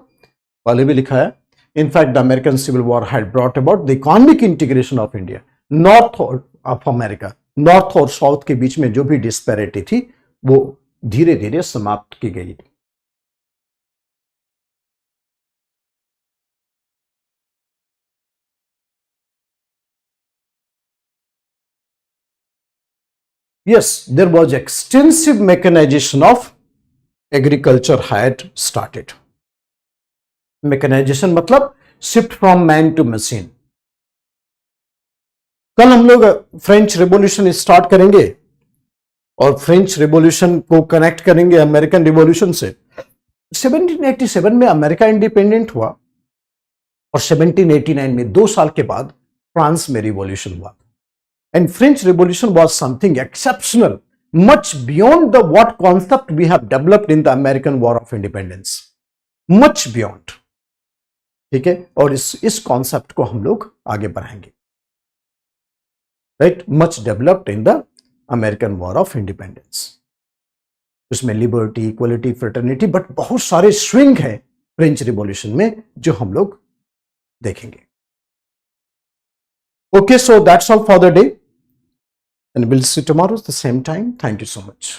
पहले भी लिखा है। In fact the American civil war had brought about the economic integration of India, north of America, north और साउथ के बीच में जो भी डिस्पैरिटी थी वो धीरे धीरे समाप्त की गई। Yes, there was extensive mechanization of agriculture had started. Mechanization मतलब shift from man to machine. कल हम लोग फ्रेंच रिवॉल्यूशन स्टार्ट करेंगे और फ्रेंच रिवॉल्यूशन को कनेक्ट करेंगे अमेरिकन रिवॉल्यूशन से। 1787 में अमेरिका इंडिपेंडेंट हुआ और 1789 में 2 साल के बाद फ्रांस में रिवॉल्यूशन हुआ। And French Revolution was something exceptional, much beyond the what concept we have developed in the American War of Independence, much beyond. ठीक है, और इस कॉन्सेप्ट को हम लोग आगे बढ़ाएंगे, right, much developed in the American war of independence. उसमें लिबर्टी, इक्वलिटी, फ्रेटर्निटी, बट बहुत सारे स्विंग है फ्रेंच रिवॉल्यूशन में जो हम लोग देखेंगे। Okay, so that's all for the day, and we'll see tomorrow at the same time. Thank you so much.